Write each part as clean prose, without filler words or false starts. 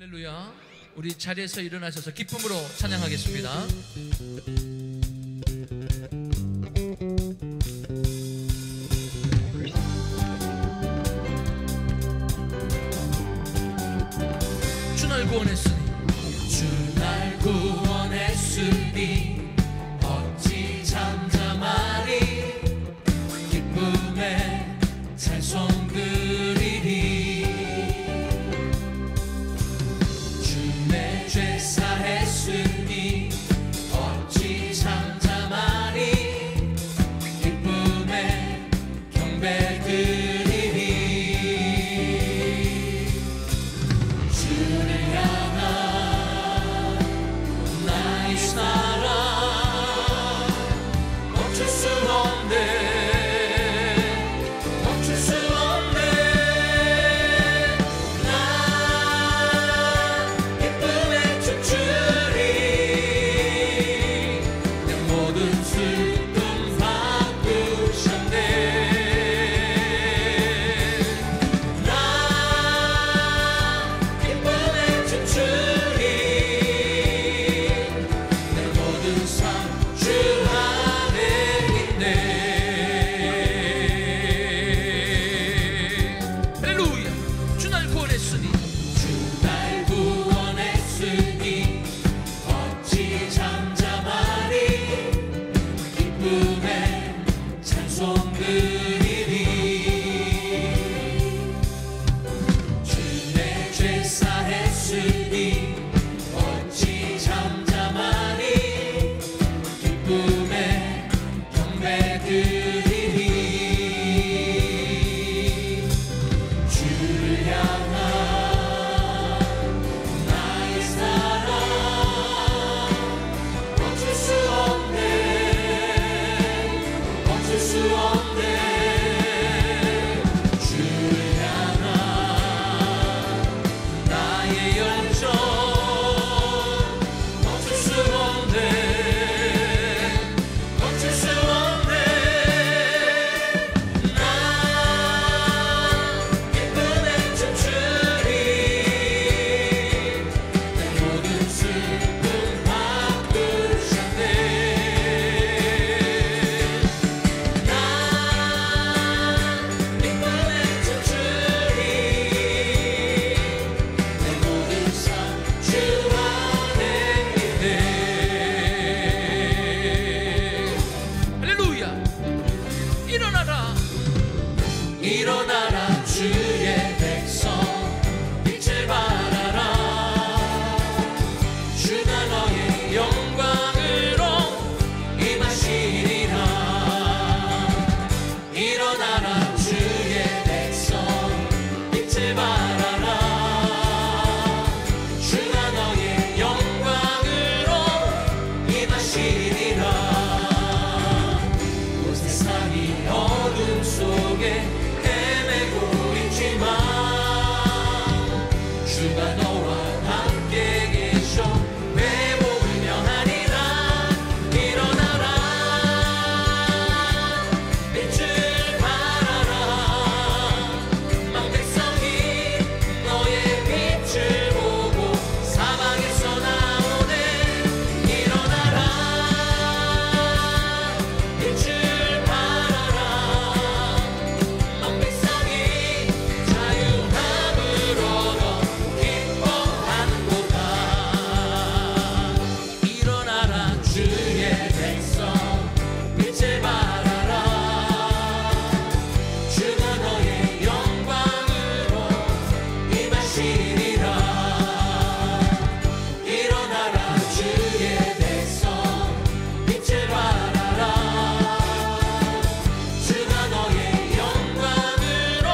할렐루야. 우리 자리에서 일어나셔서 기쁨으로 찬양하겠습니다. 주 날 구원했으니 주 날 구원했으니 어찌 잠잠하리. 기쁨에 찬송 드리리. 주 내 죄 사했으니 어찌 잠잠하리. 기쁨에 경배 드리리. 주를 향한 나의 사랑 멈출 수 없네. 일어나라 주의 백성 빛을 발하라. 주가 너의 영광으로 임하시리라. 일어나라 주의 백성 빛을 발하라. 주가 너의 영광으로 임하시리라. 온 세상이 어둠 속에 주가 너와 함께 계셔 회복을 명하리라. 일어나라 빛을 발하라. 망백성이 너의 빛을 보고 사방에서 나오네. 일어나라 빛을 발하라. 망백성이 자유함을 얻어 주의 백성 빛을 발하라. 주가 너의 영광으로 임하시리라. 일어나라 주의 백성 빛을 발하라. 주가 너의 영광으로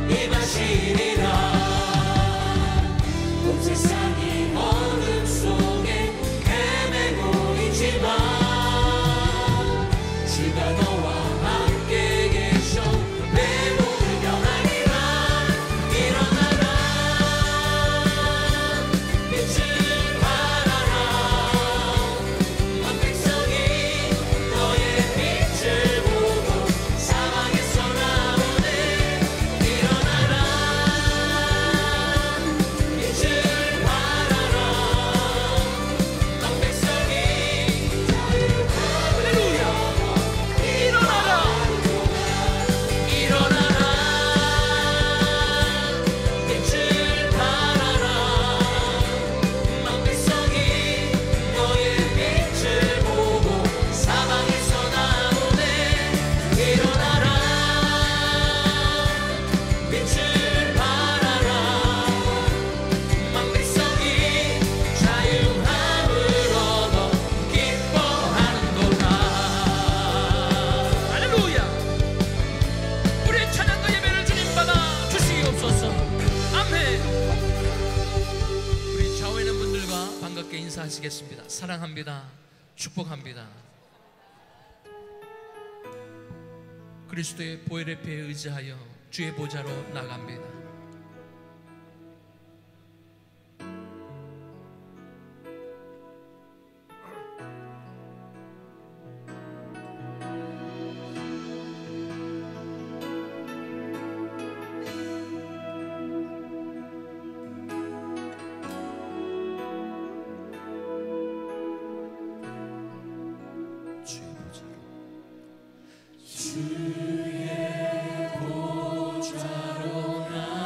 임하시리라. 온 세상이 어둠 속에 주가 너와 함께 계셔 회복을 명하리라. 일어나라 빛을 발하라. 만백성이 너의 빛을 보고 사방에서 나오네. 일어나라 빛을 인사하시겠습니다. 사랑합니다. 축복합니다. 그리스도의 보혈의 피에 의지하여 주의 보좌로 나갑니다. 주의 보좌로 나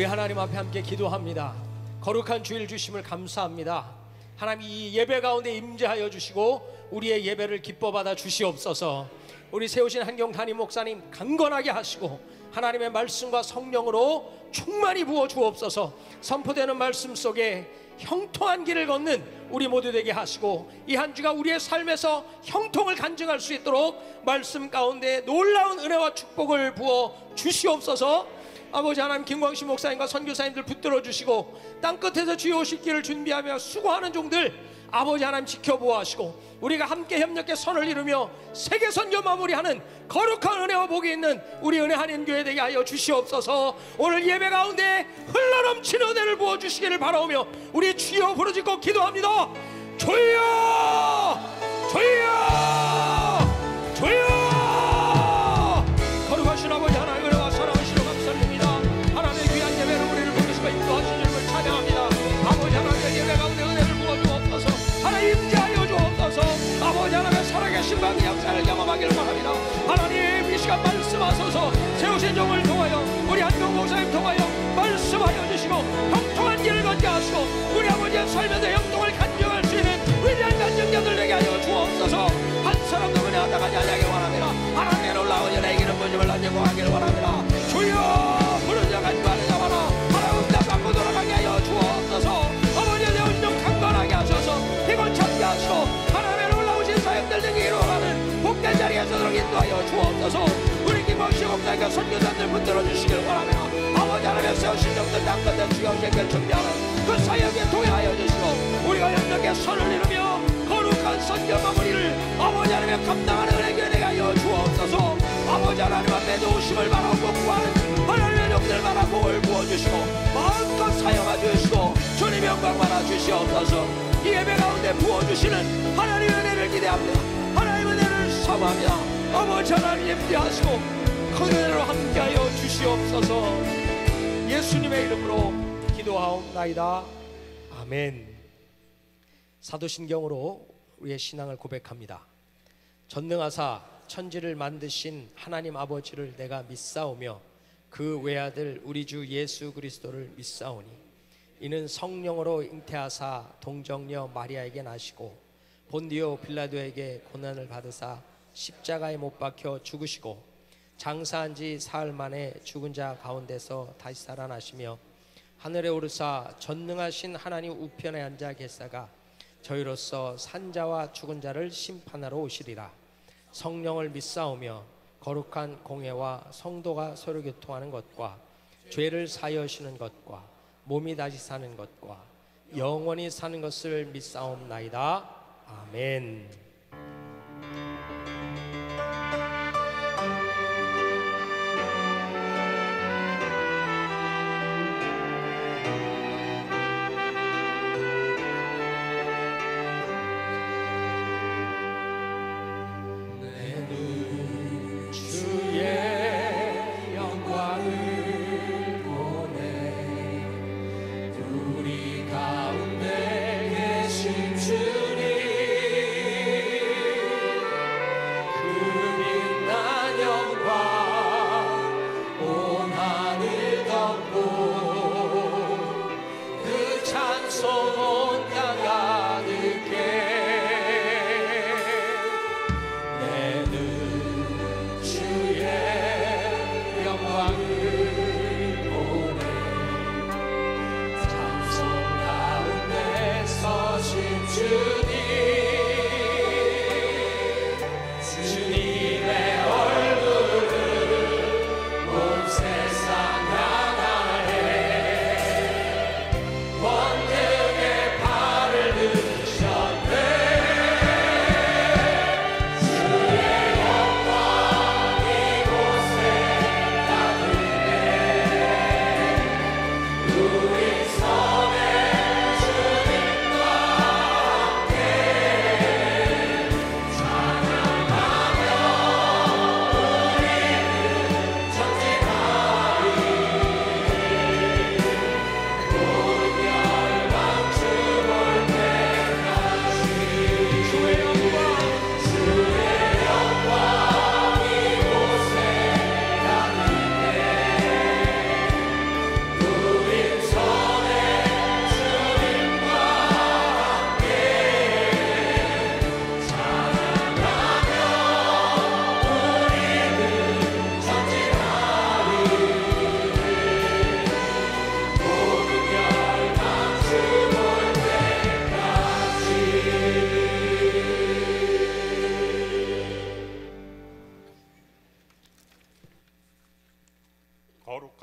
하나님 앞에 함께 기도합니다. 거룩한 주일 주심을 감사합니다. 하나님, 이 예배 가운데 임재하여 주시고 우리의 예배를 기뻐 받아 주시옵소서. 우리 세우신 한경 담임 목사님 강건하게 하시고 하나님의 말씀과 성령으로 충만히 부어 주옵소서. 선포되는 말씀 속에 형통한 길을 걷는 우리 모두 되게 하시고 이 한 주가 우리의 삶에서 형통을 간증할 수 있도록 말씀 가운데 놀라운 은혜와 축복을 부어 주시옵소서. 아버지 하나님, 김광식 목사님과 선교사님들 붙들어 주시고 땅끝에서 주여 오실 길을 준비하며 수고하는 종들 아버지 하나님 지켜보아하시고 우리가 함께 협력해 선을 이루며 세계 선교 마무리하는 거룩한 은혜와 복이 있는 우리 은혜 한인교회 되게 하여 주시옵소서. 오늘 예배 가운데 흘러넘치는 은혜를 부어주시기를 바라오며 우리 주여 부르짖고 기도합니다. 주여 주여 주여. 거룩하신 아버지 하나님, 은혜와 사랑하시러 감사드립니다. 하나님의 귀한 예배를 우리를 부르시고 인도하신 주님을 찬양합니다. 아버지 하나님의 예배 가운데 은혜를 부어주옵소서. 하나님 임재하여 주옵소서. 아버지 하나님의 살아계신 방의 역사를 경험하기를 바랍니다. 하나님, 이 시간 말씀하소서. 세우신 종을 통하여 우리 한경 목사님 통하여 말씀하여 주시고 형통한 길을 걷게 하시고 우리 아버지의 삶에서 형통을 간증할 수 있는 위대한 간증자들 되게 하여 주옵소서. 한 사람도 은혜 하다가 자냐기 원합니다. 하나님의 놀라운 연애의 기름 부심을 나누고 하기를 원합니다. 주여 부른 자가 주하는 자마다 하나님 나 받고 돌아가게 하여 주옵소서. 아버지의 세우신 종 강건하게 하셔서 이곳 참게 하시고 하나님의 놀라우신 사역들 등이 이루어가는 복된 자리에 서도록 인도하여 주옵소서. 우리 김광식 목사님과 선교사들 붙들어 주시길 바랍니다. 아버지 하나님의 세우신 종들 땅끝에 주여 계획을 준비하는 그 사역에 동행하여 주시고 우리가 연락에 선을 이루며 거룩한 선교 마무리를 아버지 하나님의 감당하는 은혜가 되게 하여 주옵소서. 아버지 하나님 앞에 도우심을 바라고 구하는 하나님의 종들 바라 복을 부어주시고 마음껏 사용하여 주시고 영광 받아 주시옵소서. 이 예배 가운데 부어주시는 하나님의 은혜를 기대합니다. 하나님의 은혜를 사모합니다. 아버지 하나님 예비하시고 그 은혜로 함께하여 주시옵소서. 예수님의 이름으로 기도하옵나이다. 아멘. 사도신경으로 우리의 신앙을 고백합니다. 전능하사 천지를 만드신 하나님 아버지를 내가 믿사오며 그 외아들 우리 주 예수 그리스도를 믿사오니 이는 성령으로 잉태하사 동정녀 마리아에게 나시고 본디오 빌라도에게 고난을 받으사 십자가에 못 박혀 죽으시고 장사한 지 사흘 만에 죽은 자 가운데서 다시 살아나시며 하늘에 오르사 전능하신 하나님 우편에 앉아 계사가 저희로서 산자와 죽은 자를 심판하러 오시리라. 성령을 믿사오며 거룩한 공회와 성도가 서로 교통하는 것과 죄를 사여시는 것과 몸이 다시 사는 것과 영원히 사는 것을 믿사옵나이다. 아멘.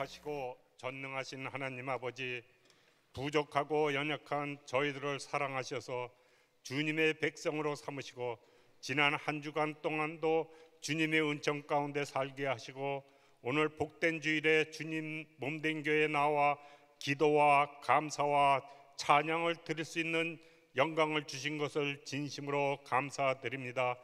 거룩하시고 전능하신 하나님 아버지, 부족하고 연약한 저희들을 사랑하셔서 주님의 백성으로 삼으시고 지난 한 주간 동안도 주님의 은총 가운데 살게 하시고 오늘 복된 주일에 주님 몸된 교회에 나와 기도와 감사와 찬양을 드릴 수 있는 영광을 주신 것을 진심으로 감사드립니다.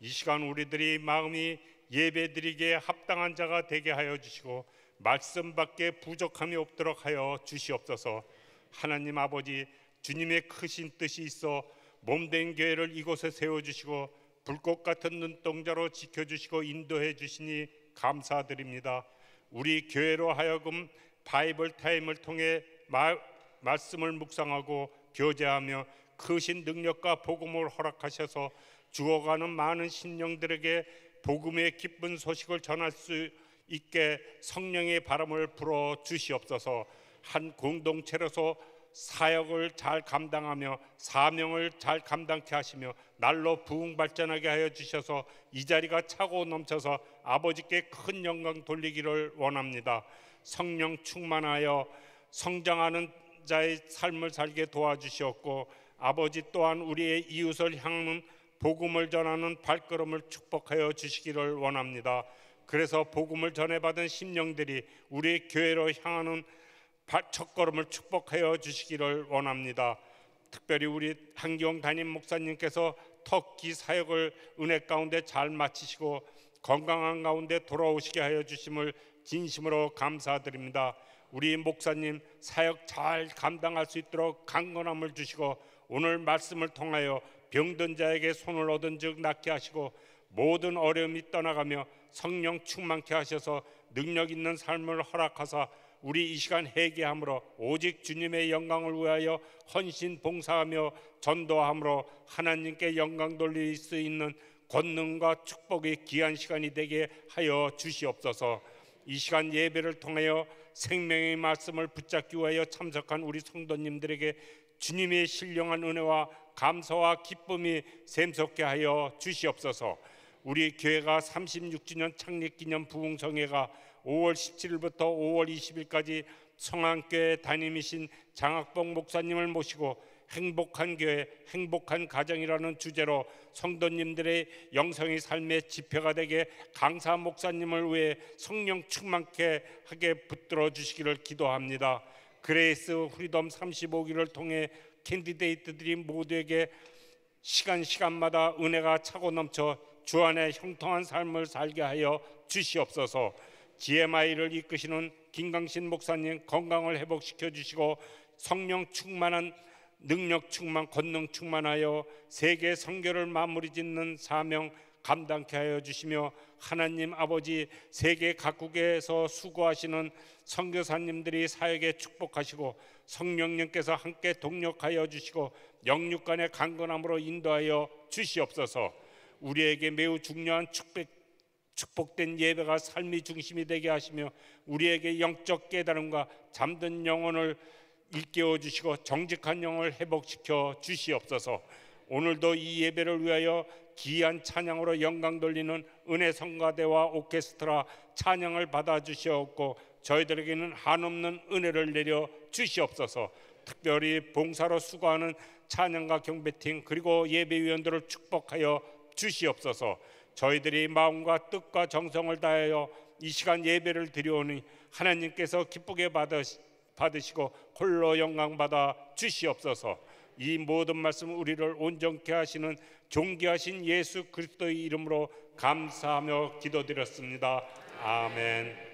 이 시간 우리들이 마음이 예배드리기에 합당한 자가 되게 하여 주시고 말씀밖에 부족함이 없도록 하여 주시옵소서. 하나님 아버지, 주님의 크신 뜻이 있어 몸된 교회를 이곳에 세워주시고 불꽃 같은 눈동자로 지켜주시고 인도해 주시니 감사드립니다. 우리 교회로 하여금 바이블 타임을 통해 말씀을 묵상하고 교제하며 크신 능력과 복음을 허락하셔서 죽어가는 많은 심령들에게 복음의 기쁜 소식을 전할 수 있게 성령의 바람을 불어 주시옵소서. 한 공동체로서 사역을 잘 감당하며 사명을 잘 감당케 하시며 날로 부흥 발전하게 하여 주셔서 이 자리가 차고 넘쳐서 아버지께 큰 영광 돌리기를 원합니다. 성령 충만하여 성장하는 자의 삶을 살게 도와주시옵고 아버지 또한 우리의 이웃을 향하는 복음을 전하는 발걸음을 축복하여 주시기를 원합니다. 그래서 복음을 전해받은 심령들이 우리 교회로 향하는 첫걸음을 축복하여 주시기를 원합니다. 특별히 우리 한기용 담임 목사님께서 터키 사역을 은혜 가운데 잘 마치시고 건강한 가운데 돌아오시게 하여 주심을 진심으로 감사드립니다. 우리 목사님 사역 잘 감당할 수 있도록 강건함을 주시고 오늘 말씀을 통하여 병든 자에게 손을 얻은 즉 낫게 하시고 모든 어려움이 떠나가며 성령 충만케 하셔서 능력 있는 삶을 허락하사 우리 이 시간 회개함으로 오직 주님의 영광을 위하여 헌신 봉사하며 전도함으로 하나님께 영광 돌릴 수 있는 권능과 축복의 귀한 시간이 되게 하여 주시옵소서. 이 시간 예배를 통하여 생명의 말씀을 붙잡기 위하여 참석한 우리 성도님들에게 주님의 신령한 은혜와 감사와 기쁨이 샘솟게 하여 주시옵소서. 우리 교회가 36주년 창립기념 부흥성회가 5월 17일부터 5월 20일까지 성안교회 담임이신 장학봉 목사님을 모시고 행복한 교회, 행복한 가정이라는 주제로 성도님들의 영성의 삶의 지표가 되게 강사 목사님을 위해 성령 충만케 하게 붙들어 주시기를 기도합니다. 그레이스 프리덤 35기를 통해 캔디데이트들이 모두에게 시간마다 은혜가 차고 넘쳐 주 안에 형통한 삶을 살게 하여 주시옵소서. GMI를 이끄시는 김강신 목사님 건강을 회복시켜 주시고 성령 충만한 능력 충만, 권능 충만하여 세계 선교를 마무리 짓는 사명 감당케 하여 주시며 하나님 아버지 세계 각국에서 수고하시는 선교사님들이 사역에 축복하시고 성령님께서 함께 동력하여 주시고 영육간의 강건함으로 인도하여 주시옵소서. 우리에게 매우 중요한 축복된 예배가 삶의 중심이 되게 하시며 우리에게 영적 깨달음과 잠든 영혼을 일깨워 주시고 정직한 영을 회복시켜 주시옵소서. 오늘도 이 예배를 위하여 귀한 찬양으로 영광 돌리는 은혜 성가대와 오케스트라 찬양을 받아 주시옵고 저희들에게는 한없는 은혜를 내려 주시옵소서. 특별히 봉사로 수고하는 찬양가 경배팀 그리고 예배위원들을 축복하여 주시옵소서. 저희들이 마음과 뜻과 정성을 다하여 이 시간 예배를 드려오니 하나님께서 기쁘게 받으시고 홀로 영광 받아 주시옵소서. 이 모든 말씀 우리를 온전케 하시는 존귀하신 예수 그리스도의 이름으로 감사하며 기도드렸습니다. 아멘.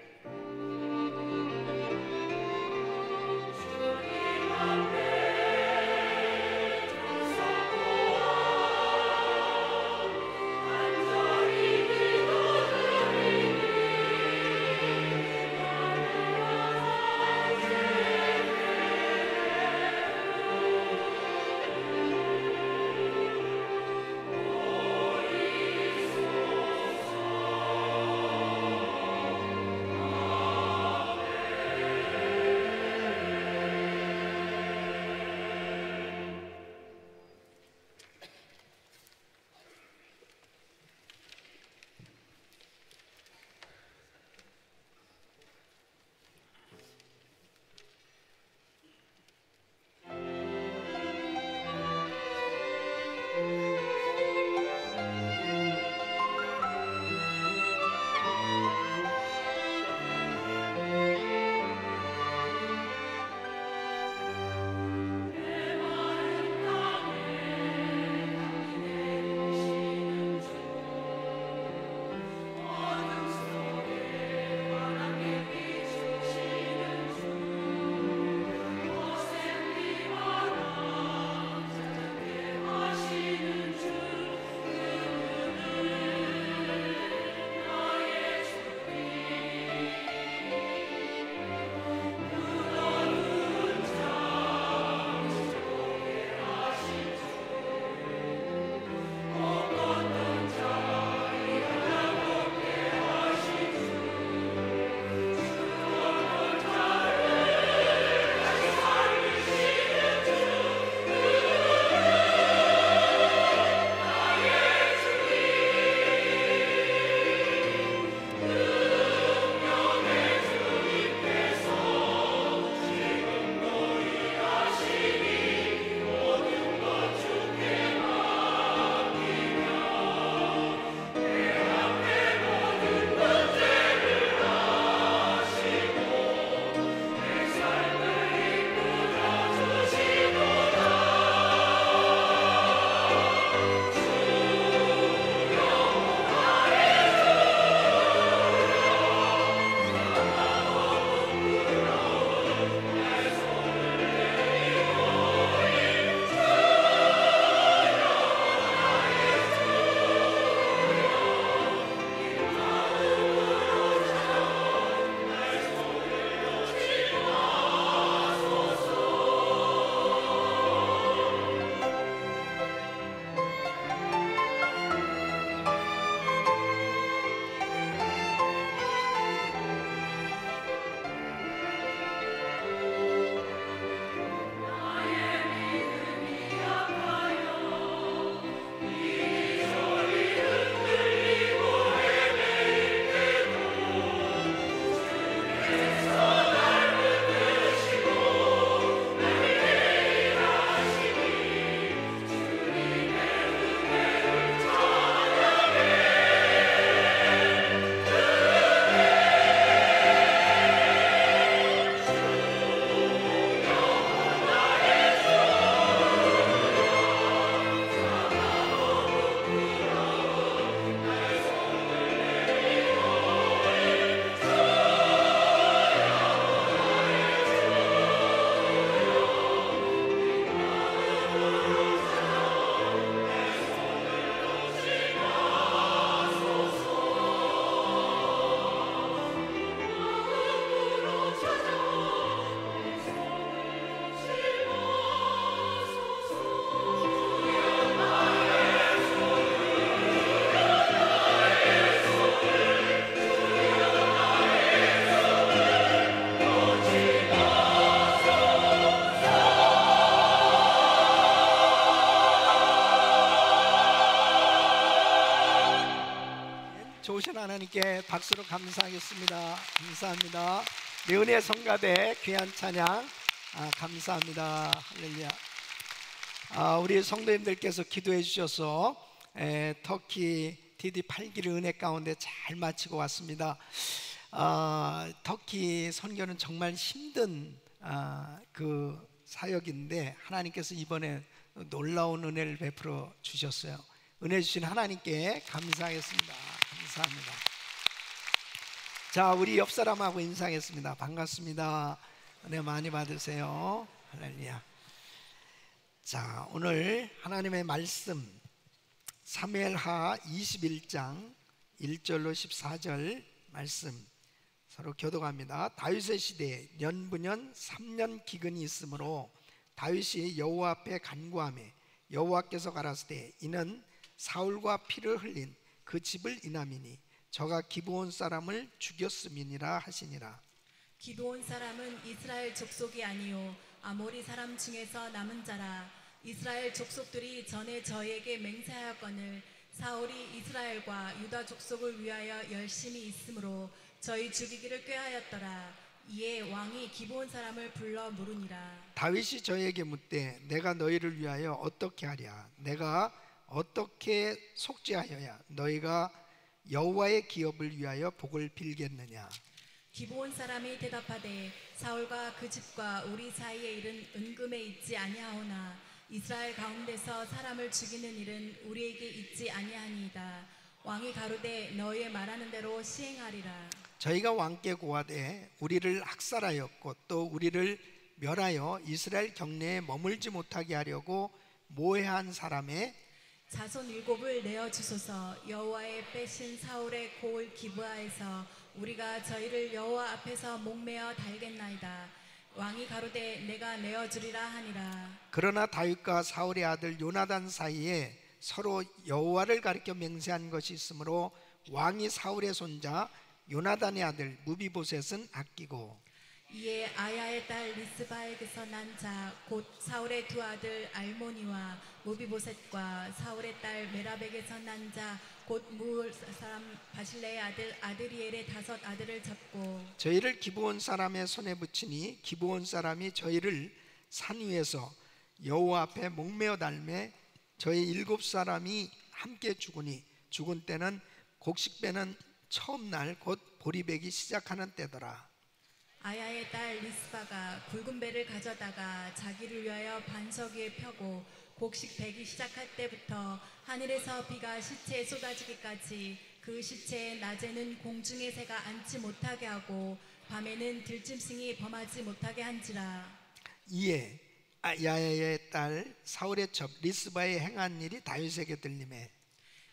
하나님께 박수로 감사하겠습니다. 감사합니다. 네, 은혜 성가대 귀한 찬양 감사합니다. 할렐루야. 우리 성도님들께서 기도해 주셔서 터키 DD 8기를 은혜 가운데 잘 마치고 왔습니다. 터키 선교는 정말 힘든 그 사역인데 하나님께서 이번에 놀라운 은혜를 베풀어 주셨어요. 은혜 주신 하나님께 감사하겠습니다. 감사합니다. 자, 우리 옆 사람하고 인사하겠습니다. 반갑습니다. 은혜 많이 받으세요. 할렐루야. 자, 오늘 하나님의 말씀 사무엘하 21장 1절로 14절 말씀 서로 교독합니다. 다윗의 시대에 년부년 3년 기근이 있으므로 다윗이 여호와 앞에 간구하매 여호와께서 가라사대 이는 사울과 피를 흘린 그 집을 인함이니 저가 기브온 사람을 죽였음이니라 하시니라. 기브온 사람은 이스라엘 족속이 아니요 아모리 사람 중에서 남은 자라. 이스라엘 족속들이 전에 저희에게 맹세하였거늘 사울이 이스라엘과 유다 족속을 위하여 열심히 있으므로 저희 죽이기를 꾀하였더라. 이에 왕이 기브온 사람을 불러 물으니라. 다윗이 저에게 묻되 내가 너희를 위하여 어떻게 하랴? 내가 어떻게 속죄하여야 너희가 여호와의 기업을 위하여 복을 빌겠느냐? 기브온 사람이 대답하되 사울과 그 집과 우리 사이의 일은 은금에 있지 아니하오나 이스라엘 가운데서 사람을 죽이는 일은 우리에게 있지 아니하니이다. 왕이 가로되 너희의 말하는 대로 시행하리라. 저희가 왕께 고하되 우리를 학살하였고 또 우리를 멸하여 이스라엘 경내에 머물지 못하게 하려고 모해한 사람의 자손 7을 내어 주소서. 여호와의 빼신 사울의 고을 기브아에서 우리가 저희를 여호와 앞에서 목매어 달겠나이다. 왕이 가로되 내가 내어 주리라 하니라. 그러나 다윗과 사울의 아들 요나단 사이에 서로 여호와를 가리켜 맹세한 것이 있으므로 왕이 사울의 손자 요나단의 아들 무비보셋은 아끼고 이에 아야의 딸 리스바에게서 난 자 곧 사울의 두 아들 알모니와 무비보셋과 사울의 딸 메라백에서 난 자 곧 무울 사람 바실레의 아들 아드리엘의 5 아들을 잡고 저희를 기브온 사람의 손에 붙이니 기브온 사람이 저희를 산 위에서 여호와 앞에 목매어 달매 저희 7 사람이 함께 죽으니 죽은 때는 곡식 빼는 처음 날 곧 보리배기 시작하는 때더라. 아야의 딸 리스바가 굵은 배를 가져다가 자기를 위하여 반석 위에 펴고 곡식 배기 시작할 때부터 하늘에서 비가 시체에 쏟아지기까지 그 시체에 낮에는 공중의 새가 앉지 못하게 하고 밤에는 들짐승이 범하지 못하게 한지라. 이에 야야의 딸 사울의 첩 리스바의 행한 일이 다윗에게 들리매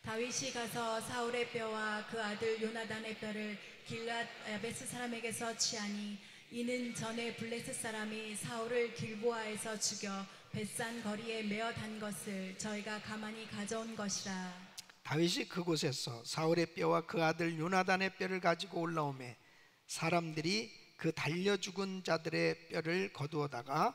다윗이 가서 사울의 뼈와 그 아들 요나단의 뼈를 길앗 야베스 사람에게서 취하니 이는 전에 블레셋 사람이 사울을 길보아에서 죽여 벳산 거리에 메어 단 것을 저희가 가만히 가져온 것이라. 다윗이 그곳에서 사울의 뼈와 그 아들 요나단의 뼈를 가지고 올라오매 사람들이 그 달려 죽은 자들의 뼈를 거두어다가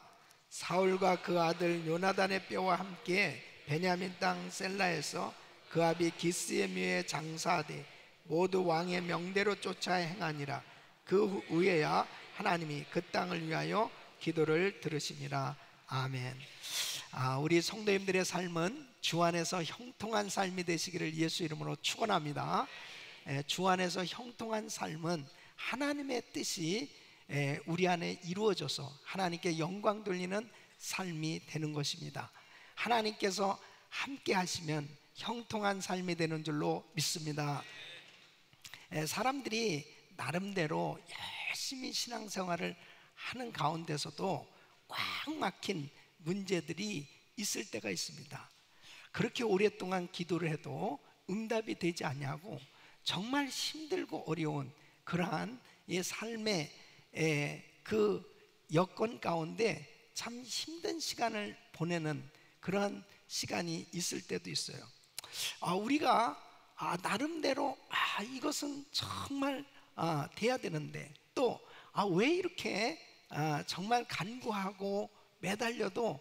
사울과 그 아들 요나단의 뼈와 함께 베냐민 땅 셀라에서 그 아비 기스에미에 장사하되 모두 왕의 명대로 쫓아 행하니라. 그 후에야 하나님이 그 땅을 위하여 기도를 들으시니라. 아멘. 우리 성도님들의 삶은 주 안에서 형통한 삶이 되시기를 예수 이름으로 축원합니다. 주 안에서 형통한 삶은 하나님의 뜻이 우리 안에 이루어져서 하나님께 영광 돌리는 삶이 되는 것입니다. 하나님께서 함께 하시면 형통한 삶이 되는 줄로 믿습니다. 사람들이 나름대로 열심히 신앙생활을 하는 가운데서도 꽉 막힌 문제들이 있을 때가 있습니다. 그렇게 오랫동안 기도를 해도 응답이 되지 않냐고 정말 힘들고 어려운 그러한 삶의 그 여건 가운데 참 힘든 시간을 보내는 그러한 시간이 있을 때도 있어요. 우리가 나름대로 이것은 정말 돼야 되는데 또 왜 이렇게 정말 간구하고 매달려도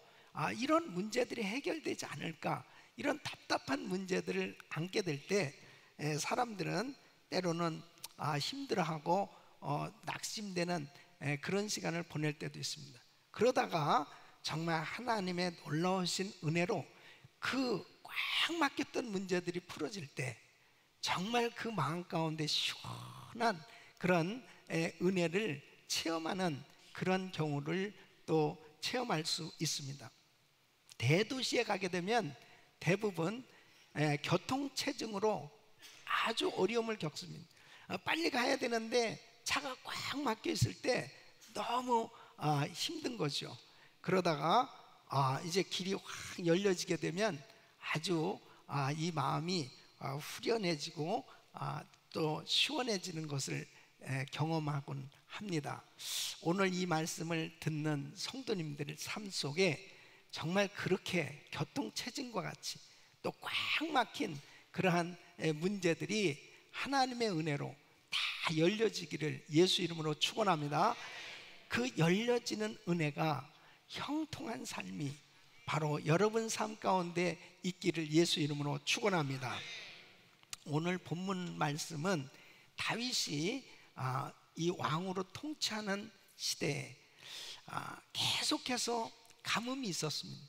이런 문제들이 해결되지 않을까, 이런 답답한 문제들을 안게 될 때 사람들은 때로는 힘들어하고 낙심되는 그런 시간을 보낼 때도 있습니다. 그러다가 정말 하나님의 놀라우신 은혜로 그 꽉 막혔던 문제들이 풀어질 때 정말 그 마음 가운데 시원한 그런 은혜를 체험하는 그런 경우를 또 체험할 수 있습니다. 대도시에 가게 되면 대부분 교통체증으로 아주 어려움을 겪습니다. 빨리 가야 되는데 차가 꽉 막혀 있을 때 너무 힘든 거죠. 그러다가 이제 길이 확 열려지게 되면 아주 이 마음이 후련해지고 또 시원해지는 것을 경험하곤 합니다. 오늘 이 말씀을 듣는 성도님들의 삶 속에 정말 그렇게 교통체증과 같이 또 꽉 막힌 그러한 문제들이 하나님의 은혜로 다 열려지기를 예수 이름으로 축원합니다. 그 열려지는 은혜가 형통한 삶이 바로 여러분 삶 가운데 있기를 예수 이름으로 축원합니다. 오늘 본문 말씀은 다윗이 이 왕으로 통치하는 시대에 계속해서 가뭄이 있었습니다.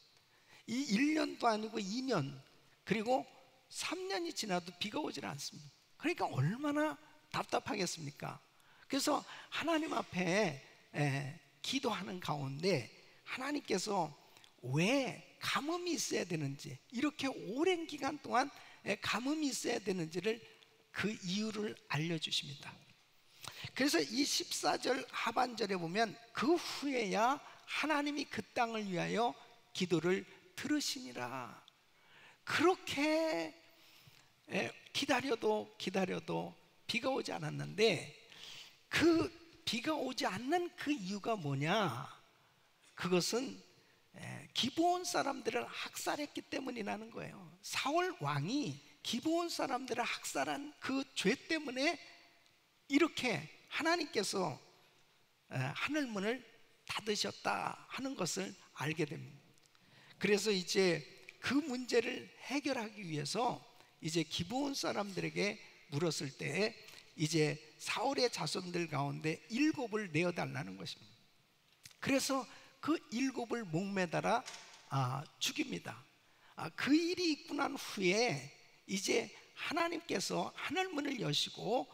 이 1년도 아니고 2년 그리고 3년이 지나도 비가 오질 않습니다. 그러니까 얼마나 답답하겠습니까? 그래서 하나님 앞에 기도하는 가운데 하나님께서 왜 가뭄이 있어야 되는지, 이렇게 오랜 기간 동안 가뭄이 있어야 되는지를 그 이유를 알려주십니다. 그래서 이 14절 하반절에 보면 그 후에야 하나님이 그 땅을 위하여 기도를 들으시니라. 그렇게 기다려도 비가 오지 않았는데 그 비가 오지 않는 그 이유가 뭐냐? 그것은 기브온 사람들을 학살했기 때문이라는 거예요. 사울 왕이 기브온 사람들을 학살한 그 죄 때문에 이렇게 하나님께서 하늘문을 닫으셨다 하는 것을 알게 됩니다. 그래서 이제 그 문제를 해결하기 위해서 이제 기브온 사람들에게 물었을 때 이제 사울의 자손들 가운데 7을 내어달라는 것입니다. 그래서 그 7을 목매달아 죽입니다. 그 일이 있고 난 후에 이제 하나님께서 하늘문을 여시고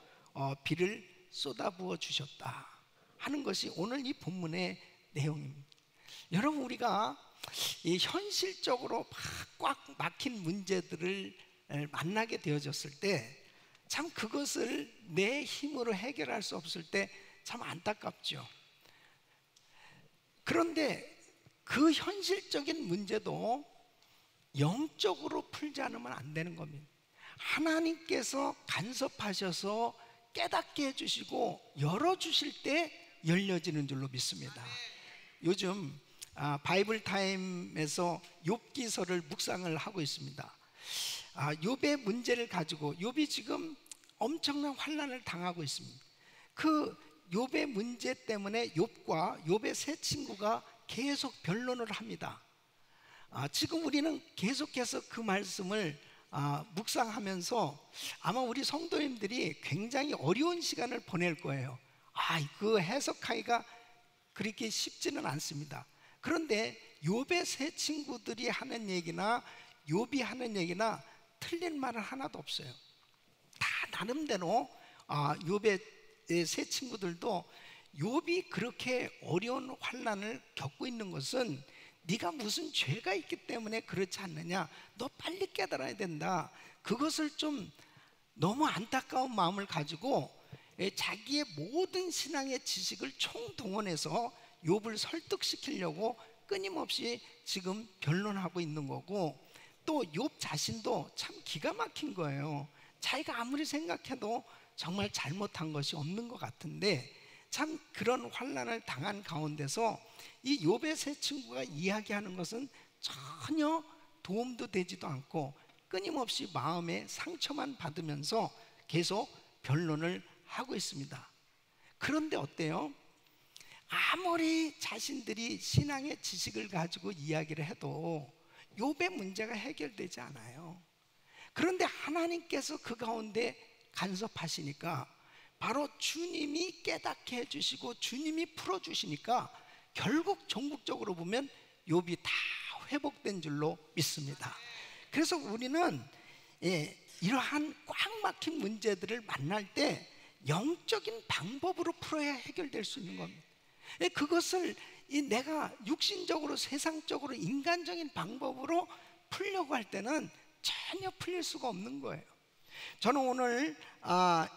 비를 쏟아부어 주셨다 하는 것이 오늘 이 본문의 내용입니다. 여러분, 우리가 이 현실적으로 꽉 막힌 문제들을 만나게 되어졌을 때 참 그것을 내 힘으로 해결할 수 없을 때 참 안타깝죠. 그런데 그 현실적인 문제도 영적으로 풀지 않으면 안 되는 겁니다. 하나님께서 간섭하셔서 깨닫게 해주시고 열어주실 때 열려지는 줄로 믿습니다. 요즘 바이블 타임에서 욥기서를 묵상을 하고 있습니다. 욥의 문제를 가지고 욥이 지금 엄청난 환난을 당하고 있습니다. 그 욥의 문제 때문에 욥과 욥의 세 친구가 계속 변론을 합니다. 지금 우리는 계속해서 그 말씀을 묵상하면서 아마 우리 성도님들이 굉장히 어려운 시간을 보낼 거예요. 그 해석하기가 그렇게 쉽지는 않습니다. 그런데 욥의 세 친구들이 하는 얘기나 욥이 하는 얘기나 틀린 말은 하나도 없어요. 다 나름대로 욥의 세 친구들도 욥이 그렇게 어려운 환난을 겪고 있는 것은 네가 무슨 죄가 있기 때문에 그렇지 않느냐, 너 빨리 깨달아야 된다, 그것을 좀 너무 안타까운 마음을 가지고 자기의 모든 신앙의 지식을 총동원해서 욥을 설득시키려고 끊임없이 지금 변론하고 있는 거고, 또 욥 자신도 참 기가 막힌 거예요. 자기가 아무리 생각해도 정말 잘못한 것이 없는 것 같은데 참 그런 환난을 당한 가운데서 이 욥의 세 친구가 이야기하는 것은 전혀 도움도 되지도 않고 끊임없이 마음에 상처만 받으면서 계속 변론을 하고 있습니다. 그런데 어때요? 아무리 자신들이 신앙의 지식을 가지고 이야기를 해도 욥의 문제가 해결되지 않아요. 그런데 하나님께서 그 가운데 간섭하시니까 바로 주님이 깨닫게 해주시고 주님이 풀어주시니까 결국 종국적으로 보면 욥이 다 회복된 줄로 믿습니다. 그래서 우리는 이러한 꽉 막힌 문제들을 만날 때 영적인 방법으로 풀어야 해결될 수 있는 겁니다. 그것을 내가 육신적으로 세상적으로 인간적인 방법으로 풀려고 할 때는 전혀 풀릴 수가 없는 거예요. 저는 오늘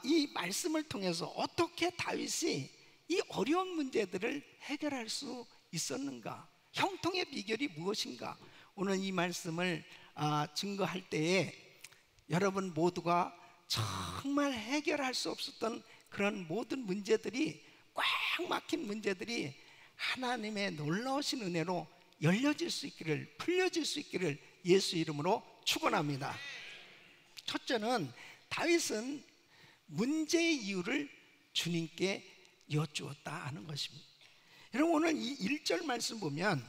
이 말씀을 통해서 어떻게 다윗이 이 어려운 문제들을 해결할 수 있었는가, 형통의 비결이 무엇인가, 오늘 이 말씀을 증거할 때에 여러분 모두가 정말 해결할 수 없었던 그런 모든 문제들이, 꽉 막힌 문제들이 하나님의 놀라우신 은혜로 열려질 수 있기를, 풀려질 수 있기를 예수 이름으로 축원합니다. 첫째는 다윗은 문제의 이유를 주님께 여쭈었다 하는 것입니다. 여러분 오늘 이 1절 말씀 보면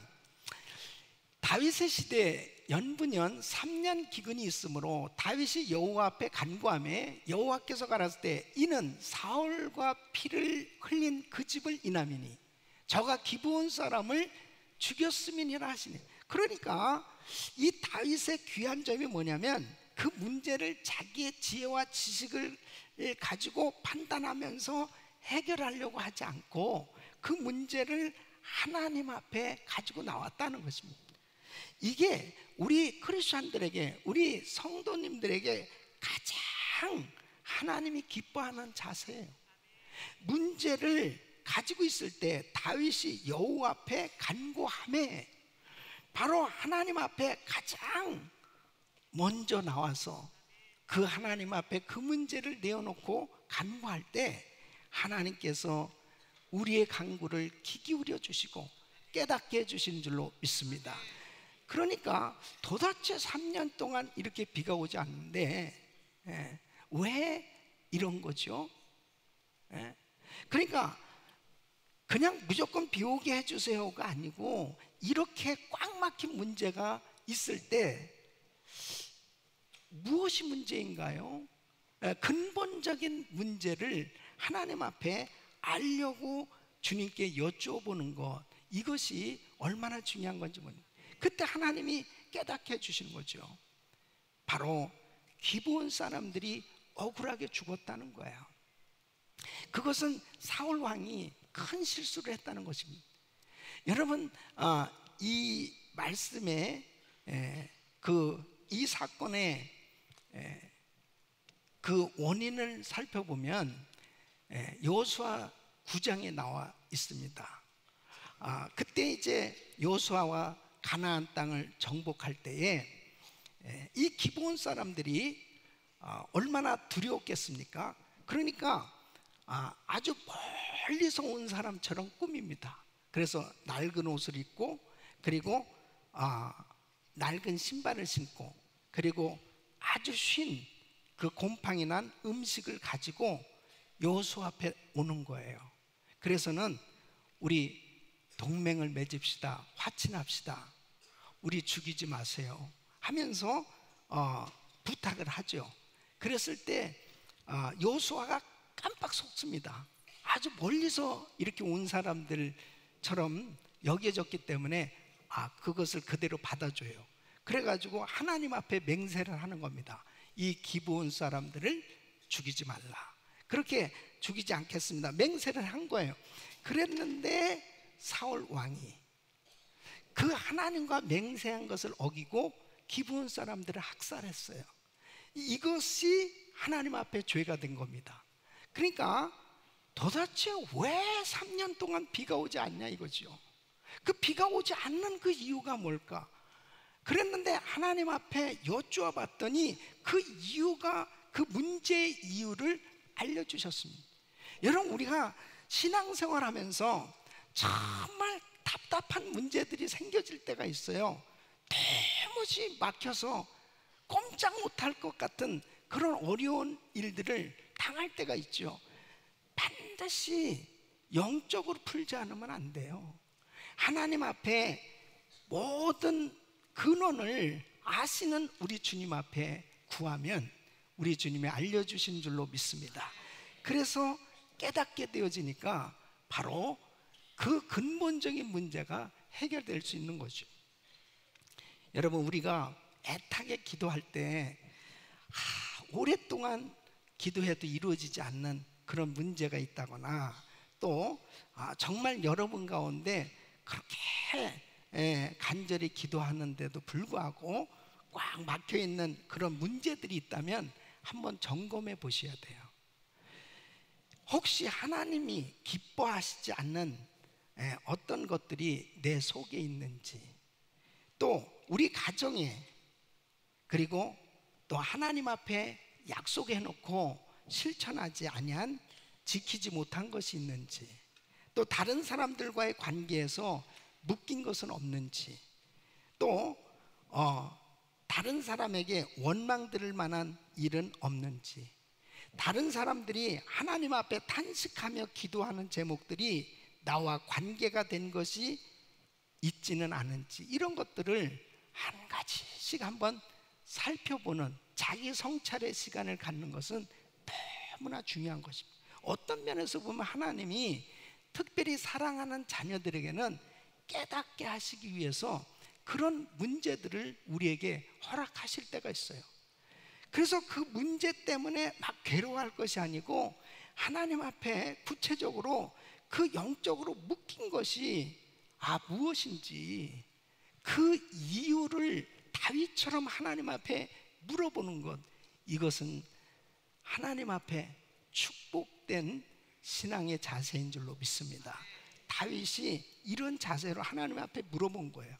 다윗의 시대에 연분연 3년 기근이 있으므로 다윗이 여호와 앞에 간구하매 여호와께서 가라사대 때 이는 사울과 피를 흘린 그 집을 인함이니 저가 기브온 사람을 죽였음이니라 하시네. 그러니까 이 다윗의 귀한 점이 뭐냐면 그 문제를 자기의 지혜와 지식을 가지고 판단하면서 해결하려고 하지 않고 그 문제를 하나님 앞에 가지고 나왔다는 것입니다. 이게 우리 크리스천들에게, 우리 성도님들에게 가장 하나님이 기뻐하는 자세예요. 문제를 가지고 있을 때 다윗이 여호와 앞에 간구하매 바로 하나님 앞에 가장 먼저 나와서 그 하나님 앞에 그 문제를 내어놓고 간구할 때 하나님께서 우리의 간구를 귀 기울여 주시고 깨닫게 해주신 줄로 믿습니다. 그러니까 도대체 3년 동안 이렇게 비가 오지 않는데 왜 이런 거죠? 그러니까 그냥 무조건 비 오게 해주세요가 아니고 이렇게 꽉 막힌 문제가 있을 때 무엇이 문제인가요? 근본적인 문제를 하나님 앞에 알려고 주님께 여쭤보는 것, 이것이 얼마나 중요한 건지 모릅니다. 그때 하나님이 깨닫게 해주시는 거죠. 바로 기브온 사람들이 억울하게 죽었다는 거예요. 그것은 사울 왕이 큰 실수를 했다는 것입니다. 여러분 이 말씀에 이 사건의 그 원인을 살펴보면 여호수아 9장에 나와 있습니다. 그때 이제 여호수아와 가나안 땅을 정복할 때에 이 기브온 사람들이 얼마나 두려웠겠습니까? 그러니까 아주 멀리서 온 사람처럼 꾸밉니다. 그래서 낡은 옷을 입고 그리고 낡은 신발을 신고 그리고 아주 쉰 그 곰팡이 난 음식을 가지고 여호수아 앞에 오는 거예요. 그래서는 우리 동맹을 맺읍시다, 화친합시다, 우리 죽이지 마세요 하면서 부탁을 하죠. 그랬을 때 여호수아가 깜빡 속습니다. 아주 멀리서 이렇게 온 사람들처럼 여겨졌기 때문에 그것을 그대로 받아줘요. 그래가지고 하나님 앞에 맹세를 하는 겁니다. 이 기브온 사람들을 죽이지 말라, 그렇게 죽이지 않겠습니다, 맹세를 한 거예요. 그랬는데 사울 왕이 그 하나님과 맹세한 것을 어기고 기브온 사람들을 학살했어요. 이것이 하나님 앞에 죄가 된 겁니다. 그러니까 도대체 왜 3년 동안 비가 오지 않냐 이거죠. 그 비가 오지 않는 그 이유가 뭘까? 그랬는데 하나님 앞에 여쭈어 봤더니 그 이유가, 그 문제의 이유를 알려주셨습니다. 여러분 우리가 신앙생활 하면서 정말 답답한 문제들이 생겨질 때가 있어요. 도무지 막혀서 꼼짝 못할 것 같은 그런 어려운 일들을 당할 때가 있죠. 반드시 영적으로 풀지 않으면 안 돼요. 하나님 앞에 모든 근원을 아시는 우리 주님 앞에 구하면 우리 주님이 알려주신 줄로 믿습니다. 그래서 깨닫게 되어지니까 바로 그 근본적인 문제가 해결될 수 있는 거죠. 여러분, 우리가 애타게 기도할 때 오랫동안 기도해도 이루어지지 않는 그런 문제가 있다거나, 또 정말 여러분 가운데 그렇게 간절히 기도하는데도 불구하고 꽉 막혀있는 그런 문제들이 있다면 한번 점검해 보셔야 돼요. 혹시 하나님이 기뻐하시지 않는 어떤 것들이 내 속에 있는지, 또 우리 가정에, 그리고 또 하나님 앞에 약속해 놓고 실천하지 아니한, 지키지 못한 것이 있는지, 또 다른 사람들과의 관계에서 묶인 것은 없는지, 또 다른 사람에게 원망 들을 만한 일은 없는지, 다른 사람들이 하나님 앞에 탄식하며 기도하는 제목들이 나와 관계가 된 것이 있지는 않은지, 이런 것들을 한 가지씩 한번 살펴보는 자기 성찰의 시간을 갖는 것은 너무나 중요한 것입니다. 어떤 면에서 보면 하나님이 특별히 사랑하는 자녀들에게는 깨닫게 하시기 위해서 그런 문제들을 우리에게 허락하실 때가 있어요. 그래서 그 문제 때문에 막 괴로워할 것이 아니고 하나님 앞에 구체적으로 그 영적으로 묶인 것이 무엇인지 그 이유를 다윗처럼 하나님 앞에 물어보는 것, 이것은 하나님 앞에 축복된 신앙의 자세인 줄로 믿습니다. 다윗이 이런 자세로 하나님 앞에 물어본 거예요.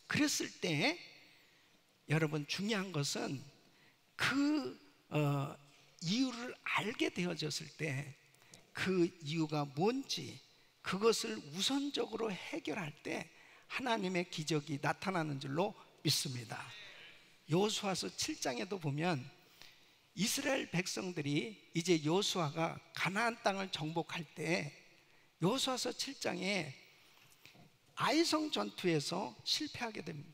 그랬을 때 여러분, 중요한 것은 그 이유를 알게 되어졌을 때 그 이유가 뭔지, 그것을 우선적으로 해결할 때 하나님의 기적이 나타나는 줄로 믿습니다. 여호수아서 7장에도 보면 이스라엘 백성들이 이제 여호수아가 가나안 땅을 정복할 때 여호수아서 7장에 아이성 전투에서 실패하게 됩니다.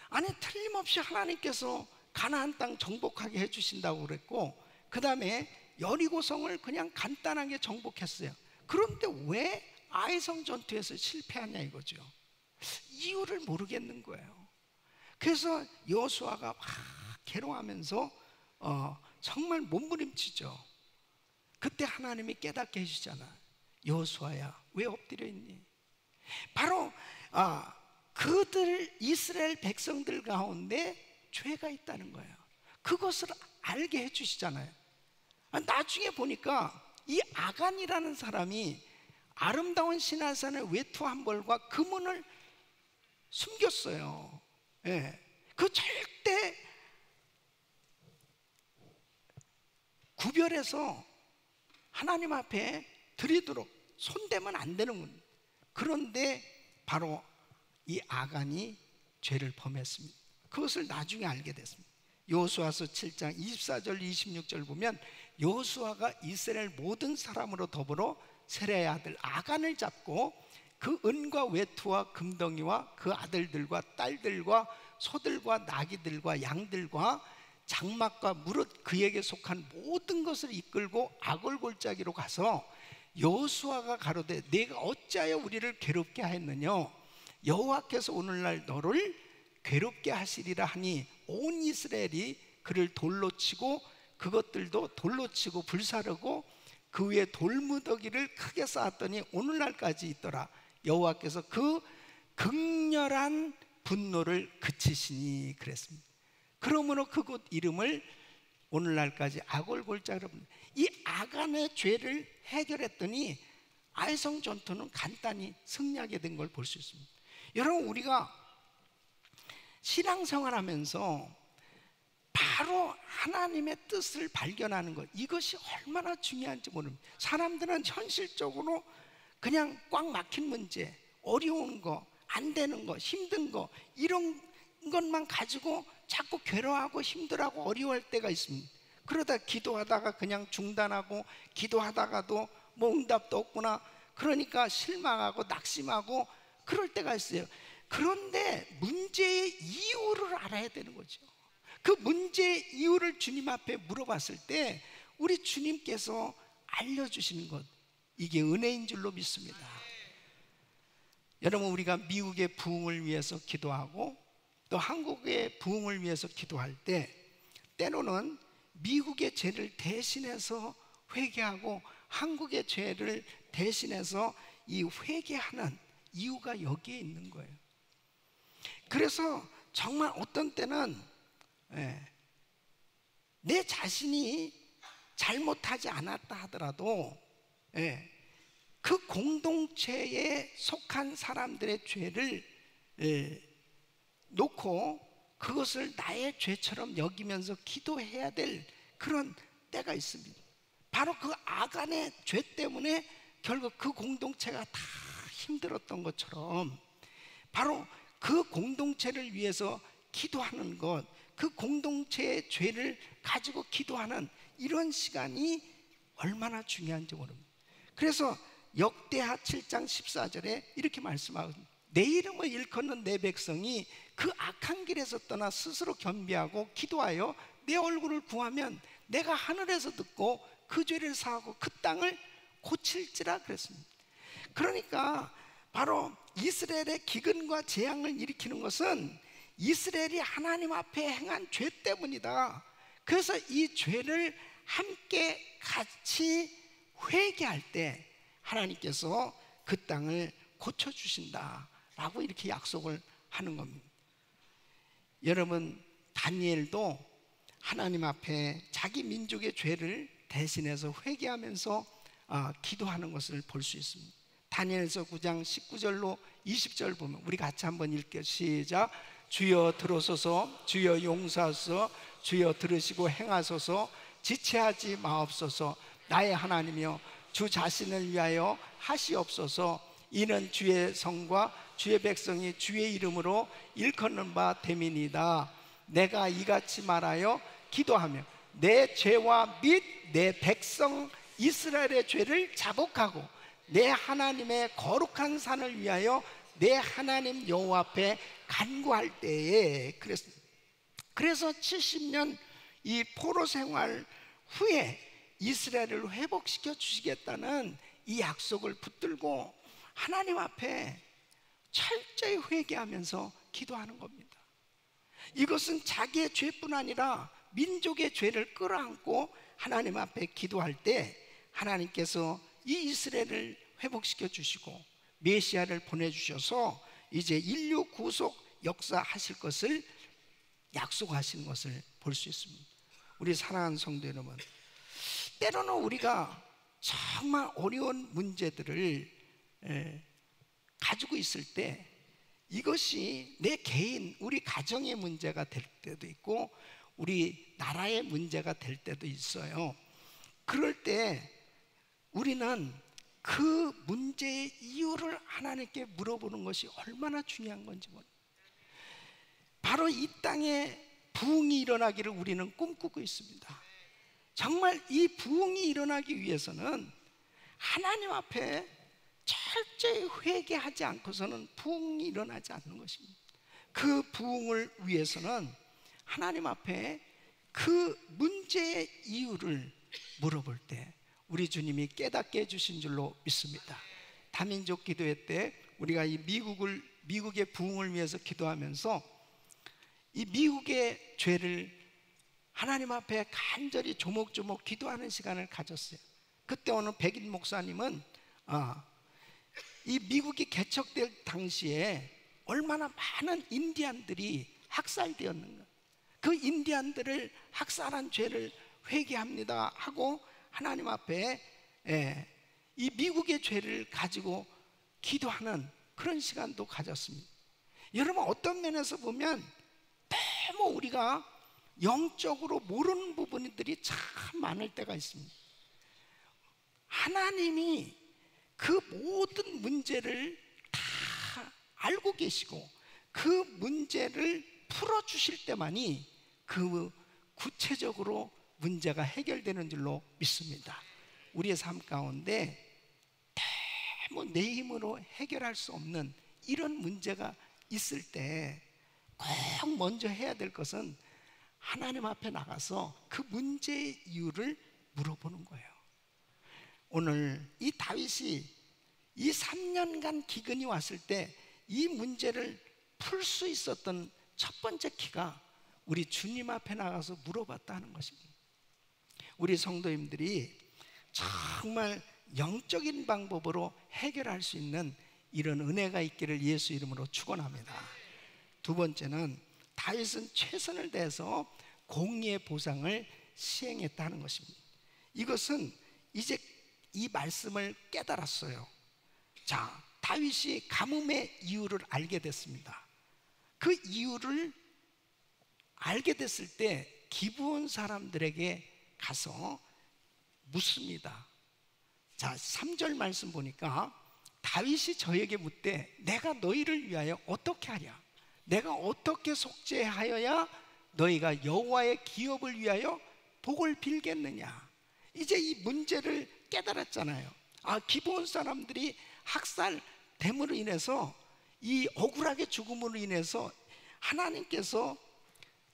아니, 틀림없이 하나님께서 가나안 땅 정복하게 해주신다고 그랬고, 그 다음에 여리고성을 그냥 간단하게 정복했어요. 그런데 왜 아이성 전투에서 실패하냐 이거죠. 이유를 모르겠는 거예요. 그래서 여호수아가 막 괴로워하면서 정말 몸부림치죠. 그때 하나님이 깨닫게 해주잖아. 여호수아야, 왜 엎드려 있니? 바로 그들 이스라엘 백성들 가운데 죄가 있다는 거예요. 그것을 알게 해주시잖아요. 나중에 보니까 이 아간이라는 사람이 아름다운 시내산의 외투 한 벌과 금은을 숨겼어요. 그 절대 구별해서 하나님 앞에 드리도록 손대면 안 되는 건. 그런데 바로 이 아간이 죄를 범했습니다. 그것을 나중에 알게 됐습니다. 여호수아서 7장 24절 26절 보면 여호수아가 이스라엘 모든 사람으로 더불어 세라의 아들 아간을 잡고 그 은과 외투와 금덩이와 그 아들들과 딸들과 소들과 나귀들과 양들과 장막과 무릇 그에게 속한 모든 것을 이끌고 아골골짜기로 가서 여호수아가 가로되 내가 어찌하여 우리를 괴롭게 하였느냐, 여호와께서 오늘날 너를 괴롭게 하시리라 하니 온 이스라엘이 그를 돌로 치고 그것들도 돌로 치고 불사르고 그 위에 돌무더기를 크게 쌓았더니 오늘날까지 있더라. 여호와께서 그 극렬한 분노를 그치시니 그랬습니다. 그러므로 그곳 이름을 오늘날까지 아골골짜기로 부릅니다. 이 아간의 죄를 해결했더니 아이성 전투는 간단히 승리하게 된 걸 볼 수 있습니다. 여러분, 우리가 신앙생활하면서 바로 하나님의 뜻을 발견하는 것, 이것이 얼마나 중요한지 모릅니다. 사람들은 현실적으로 그냥 꽉 막힌 문제, 어려운 거, 안 되는 거, 힘든 거, 이런 것만 가지고 자꾸 괴로워하고 힘들어하고 어려워할 때가 있습니다. 그러다 기도하다가 그냥 중단하고, 기도하다가도 뭐 응답도 없구나, 그러니까 실망하고 낙심하고 그럴 때가 있어요. 그런데 문제의 이유를 알아야 되는 거죠. 그 문제의 이유를 주님 앞에 물어봤을 때 우리 주님께서 알려주시는 것, 이게 은혜인 줄로 믿습니다. 여러분, 우리가 미국의 부흥을 위해서 기도하고 또 한국의 부흥을 위해서 기도할 때 때로는 미국의 죄를 대신해서 회개하고 한국의 죄를 대신해서 이 회개하는 이유가 여기에 있는 거예요. 그래서 정말 어떤 때는 내 자신이 잘못하지 않았다 하더라도 그 공동체에 속한 사람들의 죄를 놓고 그것을 나의 죄처럼 여기면서 기도해야 될 그런 때가 있습니다. 바로 그 아간의 죄 때문에 결국 그 공동체가 다 힘들었던 것처럼 바로 그 공동체를 위해서 기도하는 것, 그 공동체의 죄를 가지고 기도하는 이런 시간이 얼마나 중요한지 모릅니다. 그래서 역대하 7장 14절에 이렇게 말씀하거든요. 내 이름을 일컫는 내 백성이 그 악한 길에서 떠나 스스로 겸비하고 기도하여 내 얼굴을 구하면 내가 하늘에서 듣고 그 죄를 사하고 그 땅을 고칠지라 그랬습니다. 그러니까 바로 이스라엘의 기근과 재앙을 일으키는 것은 이스라엘이 하나님 앞에 행한 죄 때문이다. 그래서 이 죄를 함께 같이 회개할 때 하나님께서 그 땅을 고쳐주신다라고 이렇게 약속을 하는 겁니다. 여러분, 다니엘도 하나님 앞에 자기 민족의 죄를 대신해서 회개하면서 기도하는 것을 볼 수 있습니다. 다니엘서 9장 19절로 20절 보면 우리 같이 한번 읽게요. 시작. 주여 들어소서, 주여 용서하소서, 주여 들으시고 행하소서, 지체하지 마옵소서. 나의 하나님이여, 주 자신을 위하여 하시옵소서. 이는 주의 성과 주의 백성이 주의 이름으로 일컫는 바 됨이니이다. 내가 이같이 말하여 기도하며 내 죄와 및 내 백성 이스라엘의 죄를 자복하고 내 하나님의 거룩한 산을 위하여 내 하나님 여호와 앞에 간구할 때에 그래서 70년 이 포로 생활 후에 이스라엘을 회복시켜 주시겠다는 이 약속을 붙들고 하나님 앞에 철저히 회개하면서 기도하는 겁니다. 이것은 자기의 죄뿐 아니라 민족의 죄를 끌어안고 하나님 앞에 기도할 때 하나님께서 이 이스라엘을 회복시켜 주시고 메시아를 보내주셔서 이제 인류 구속 역사하실 것을 약속하시는 것을 볼 수 있습니다. 우리 사랑하는 성도 여러분, 때로는 우리가 정말 어려운 문제들을 가지고 있을 때 이것이 내 개인, 우리 가정의 문제가 될 때도 있고 우리 나라의 문제가 될 때도 있어요. 그럴 때 우리는 그 문제의 이유를 하나님께 물어보는 것이 얼마나 중요한 건지 모릅니다. 바로 이 땅에 부흥이 일어나기를 우리는 꿈꾸고 있습니다. 정말 이 부흥이 일어나기 위해서는 하나님 앞에 철저히 회개하지 않고서는 부흥이 일어나지 않는 것입니다. 그 부흥을 위해서는 하나님 앞에 그 문제의 이유를 물어볼 때 우리 주님이 깨닫게 해주신 줄로 믿습니다. 다민족 기도회 때 우리가 이 미국의 부흥을 위해서 기도하면서 이 미국의 죄를 하나님 앞에 간절히 조목조목 기도하는 시간을 가졌어요. 그때 어느 백인 목사님은 이 미국이 개척될 당시에 얼마나 많은 인디안들이 학살되었는가, 그 인디안들을 학살한 죄를 회개합니다 하고 하나님 앞에 이 미국의 죄를 가지고 기도하는 그런 시간도 가졌습니다. 여러분, 어떤 면에서 보면 너무 우리가 영적으로 모르는 부분들이 참 많을 때가 있습니다. 하나님이 그 모든 문제를 다 알고 계시고 그 문제를 풀어주실 때만이 그 구체적으로 문제가 해결되는 줄로 믿습니다. 우리의 삶 가운데 너무 내 힘으로 해결할 수 없는 이런 문제가 있을 때 꼭 먼저 해야 될 것은 하나님 앞에 나가서 그 문제의 이유를 물어보는 거예요. 오늘 이 다윗이 이 3년간 기근이 왔을 때 이 문제를 풀 수 있었던 첫 번째 키가 우리 주님 앞에 나가서 물어봤다는 것입니다. 우리 성도님들이 정말 영적인 방법으로 해결할 수 있는 이런 은혜가 있기를 예수 이름으로 축원합니다. 두 번째는 다윗은 최선을 다해서 공의의 보상을 시행했다는 것입니다. 이것은 이제 이 말씀을 깨달았어요. 자, 다윗이 가뭄의 이유를 알게 됐습니다. 그 이유를 알게 됐을 때 기브온 사람들에게 가서 묻습니다. 자, 3절 말씀 보니까 다윗이 저에게 묻되 내가 너희를 위하여 어떻게 하랴? 내가 어떻게 속죄하여야 너희가 여호와의 기업을 위하여 복을 빌겠느냐? 이제 이 문제를 깨달았잖아요. 아, 기브온 사람들이 학살됨으로 인해서 이 억울하게 죽음으로 인해서 하나님께서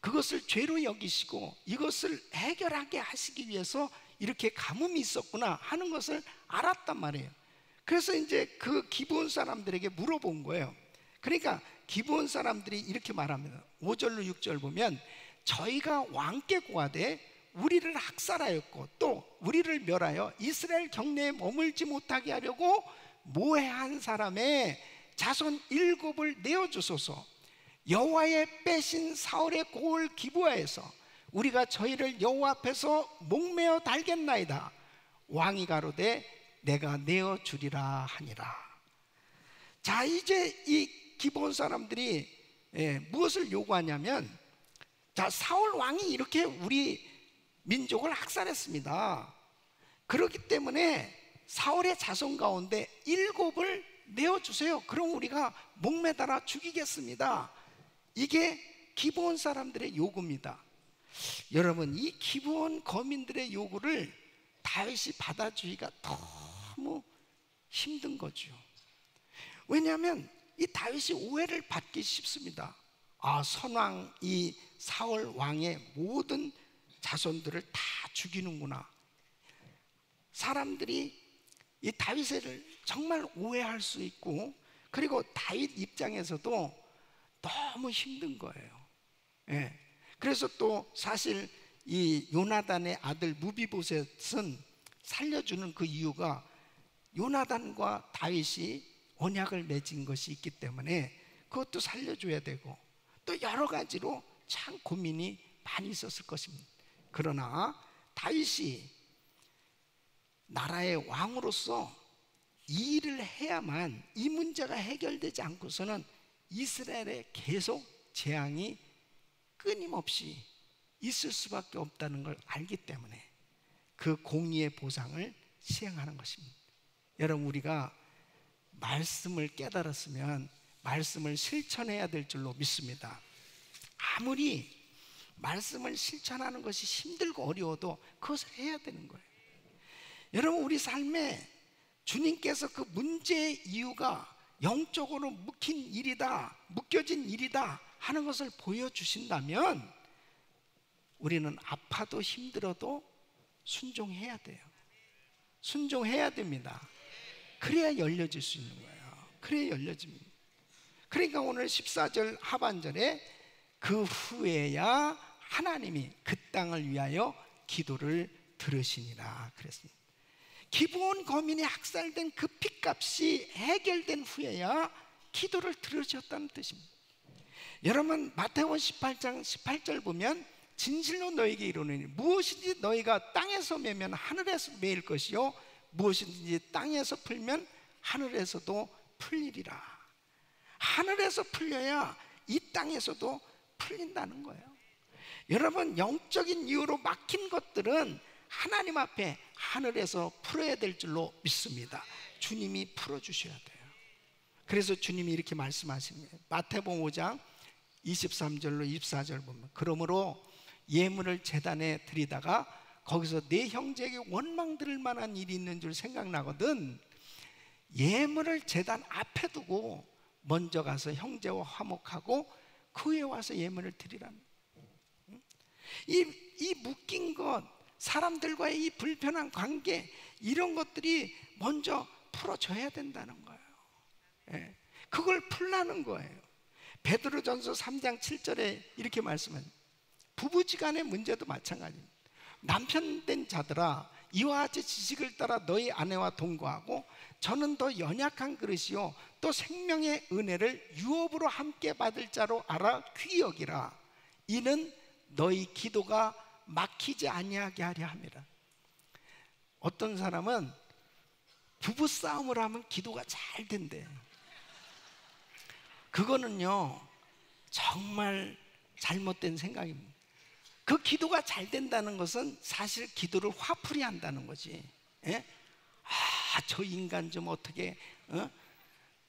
그것을 죄로 여기시고 이것을 해결하게 하시기 위해서 이렇게 가뭄이 있었구나 하는 것을 알았단 말이에요. 그래서 이제 그 기브온 사람들에게 물어본 거예요. 그러니까 기브온 사람들이 이렇게 말합니다. 5절로 6절 보면 저희가 왕께 고하되 우리를 학살하였고 또 우리를 멸하여 이스라엘 경내에 머물지 못하게 하려고 모해한 사람의 자손 7을 내어주소서. 여호와의 빼신 사울의 고을 기브아에서 우리가 저희를 여호와 앞에서 목매어 달겠나이다. 왕이 가로되 내가 내어주리라 하니라. 자, 이제 이 기브온 사람들이 무엇을 요구하냐면, 자, 사울 왕이 이렇게 우리 민족을 학살했습니다. 그렇기 때문에 사울의 자손 가운데 7을 내어주세요. 그럼 우리가 목매달아 죽이겠습니다. 이게 기브온 사람들의 요구입니다. 여러분, 이 기브온 거민들의 요구를 다윗이 받아주기가 너무 힘든 거죠. 왜냐하면 이 다윗이 오해를 받기 쉽습니다. 아, 선왕 이 사울 왕의 모든 자손들을 다 죽이는구나. 사람들이 이 다윗을 정말 오해할 수 있고, 그리고 다윗 입장에서도 너무 힘든 거예요. 예. 그래서 또 사실 이 요나단의 아들 무비보셋은 살려주는 그 이유가 요나단과 다윗이 언약을 맺은 것이 있기 때문에 그것도 살려줘야 되고, 또 여러 가지로 참 고민이 많이 있었을 것입니다. 그러나 다윗이 나라의 왕으로서 이 일을 해야만 이 문제가 해결되지 않고서는 이스라엘에 계속 재앙이 끊임없이 있을 수밖에 없다는 걸 알기 때문에 그 공의의 보상을 시행하는 것입니다. 여러분, 우리가 말씀을 깨달았으면 말씀을 실천해야 될 줄로 믿습니다. 아무리 말씀을 실천하는 것이 힘들고 어려워도 그것을 해야 되는 거예요. 여러분, 우리 삶에 주님께서 그 문제의 이유가 영적으로 묶인 일이다, 묶여진 일이다 하는 것을 보여주신다면 우리는 아파도 힘들어도 순종해야 돼요. 순종해야 됩니다. 그래야 열려질 수 있는 거예요. 그래야 열려집니다. 그러니까 오늘 14절 하반절에 그 후에야 하나님이 그 땅을 위하여 기도를 들으시니라 그랬습니다. 기브온 거민이 학살된 그 핏값이 해결된 후에야 기도를 들으셨다는 뜻입니다. 여러분, 마태복음 18장 18절 보면 진실로 너에게 이르노니 무엇이든지 너희가 땅에서 매면 하늘에서 매일 것이요 무엇이든지 땅에서 풀면 하늘에서도 풀리리라. 하늘에서 풀려야 이 땅에서도 풀린다는 거예요. 여러분, 영적인 이유로 막힌 것들은 하나님 앞에 하늘에서 풀어야 될 줄로 믿습니다. 주님이 풀어주셔야 돼요. 그래서 주님이 이렇게 말씀하십니다. 마태복음 5장 23절로 24절 보면 그러므로 예물을 제단에 드리다가 거기서 내 형제에게 원망 들을 만한 일이 있는 줄 생각나거든 예물을 제단 앞에 두고 먼저 가서 형제와 화목하고 그 후에 와서 예물을 드리라는. 이 묶인 것, 사람들과의 이 불편한 관계, 이런 것들이 먼저 풀어져야 된다는 거예요. 예. 그걸 풀라는 거예요. 베드로전서 3장 7절에 이렇게 말씀합니다. 부부지간의 문제도 마찬가지입니다. 남편 된 자들아, 이와 같이 지식을 따라 너희 아내와 동거하고 저는 더 연약한 그릇이요 또 생명의 은혜를 유업으로 함께 받을 자로 알아 귀히 여기라. 이는 너희 기도가 막히지 아니하게 하려 함이라. 어떤 사람은 부부싸움을 하면 기도가 잘 된대. 그거는요 정말 잘못된 생각입니다. 그 기도가 잘 된다는 것은 사실 기도를 화풀이 한다는 거지. 예? 저 인간 좀 어떻게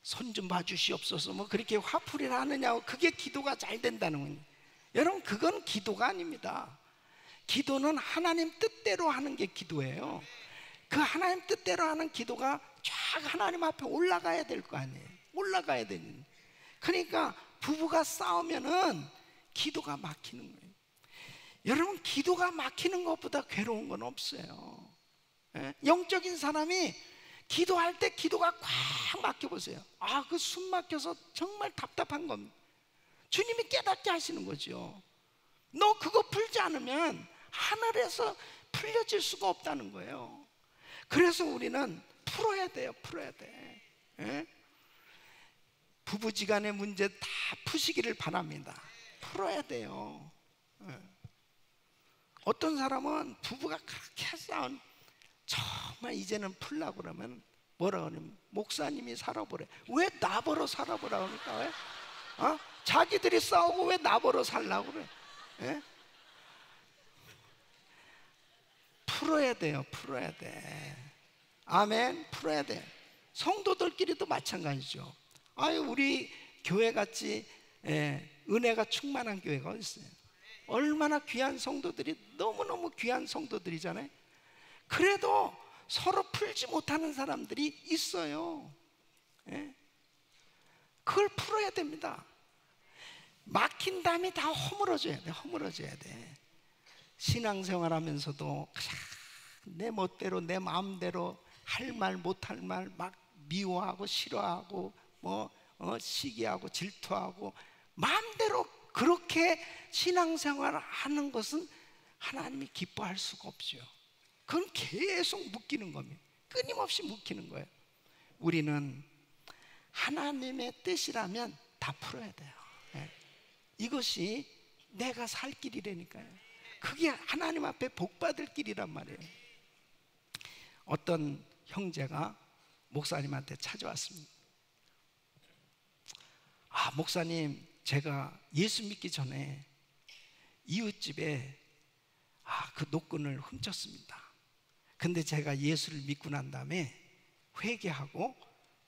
손 좀 봐주시옵소서 뭐 그렇게 화풀이를 하느냐고, 그게 기도가 잘 된다는 거예요. 여러분, 그건 기도가 아닙니다. 기도는 하나님 뜻대로 하는 게 기도예요. 그 하나님 뜻대로 하는 기도가 쫙 하나님 앞에 올라가야 될 거 아니에요. 올라가야 되는. 그러니까 부부가 싸우면은 기도가 막히는 거예요. 여러분, 기도가 막히는 것보다 괴로운 건 없어요. 예? 영적인 사람이 기도할 때 기도가 꽉 막혀 보세요. 그 숨 막혀서 정말 답답한 겁니다. 주님이 깨닫게 하시는 거죠. 너 그거 풀지 않으면 하늘에서 풀려질 수가 없다는 거예요. 그래서 우리는 풀어야 돼요. 풀어야 돼. 예? 부부지간의 문제 다 푸시기를 바랍니다. 풀어야 돼요. 예. 어떤 사람은 부부가 그렇게 싸운 정말 이제는 풀려고 그러면 뭐라 그러면 목사님이 살아보래. 왜 나보러 살아보라 그러니까 왜? 자기들이 싸우고 왜 나보러 살라고 그래? 예? 풀어야 돼요. 풀어야 돼. 아멘. 풀어야 돼. 성도들끼리도 마찬가지죠. 우리 교회같이 은혜가 충만한 교회가 어디 있어요? 얼마나 귀한 성도들이, 너무너무 귀한 성도들이잖아요. 그래도 서로 풀지 못하는 사람들이 있어요. 예? 그걸 풀어야 됩니다. 막힌 다음에 다 허물어져야 돼. 허물어져야 돼. 신앙생활 하면서도 그냥 내 멋대로 내 마음대로 할 말 못할 말 막 미워하고 싫어하고 시기하고 질투하고 마음대로 그렇게 신앙생활을 하는 것은 하나님이 기뻐할 수가 없죠. 그건 계속 묶이는 겁니다. 끊임없이 묶이는 거예요. 우리는 하나님의 뜻이라면 다 풀어야 돼요. 예. 이것이 내가 살 길이라니까요. 그게 하나님 앞에 복 받을 길이란 말이에요. 어떤 형제가 목사님한테 찾아왔습니다. 목사님, 제가 예수 믿기 전에 이웃집에 그 노끈을 훔쳤습니다. 근데 제가 예수를 믿고 난 다음에 회개하고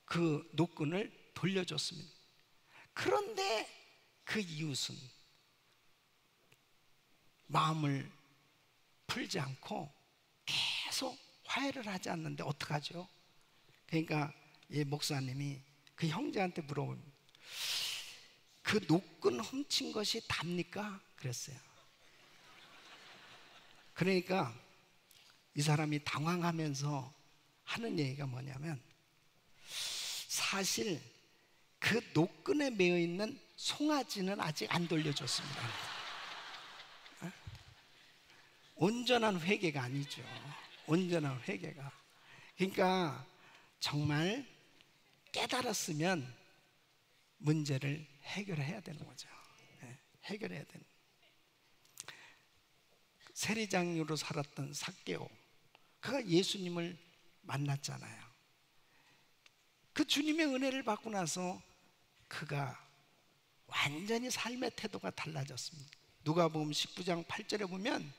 그 노끈을 돌려줬습니다. 그런데 그 이웃은 마음을 풀지 않고 계속 화해를 하지 않는데 어떡하죠? 그러니까 이 목사님이 그 형제한테 물어봅니다. 그 노끈 훔친 것이 답니까? 그랬어요. 그러니까 이 사람이 당황하면서 하는 얘기가 뭐냐면, 사실 그 노끈에 매여 있는 송아지는 아직 안 돌려줬습니다. 온전한 회개가 아니죠. 온전한 회개가. 그러니까 정말 깨달았으면 문제를 해결해야 되는 거죠. 해결해야 되는. 세리장으로 살았던 삭개오, 그가 예수님을 만났잖아요. 그 주님의 은혜를 받고 나서 그가 완전히 삶의 태도가 달라졌습니다. 누가복음 19장 8절에 보면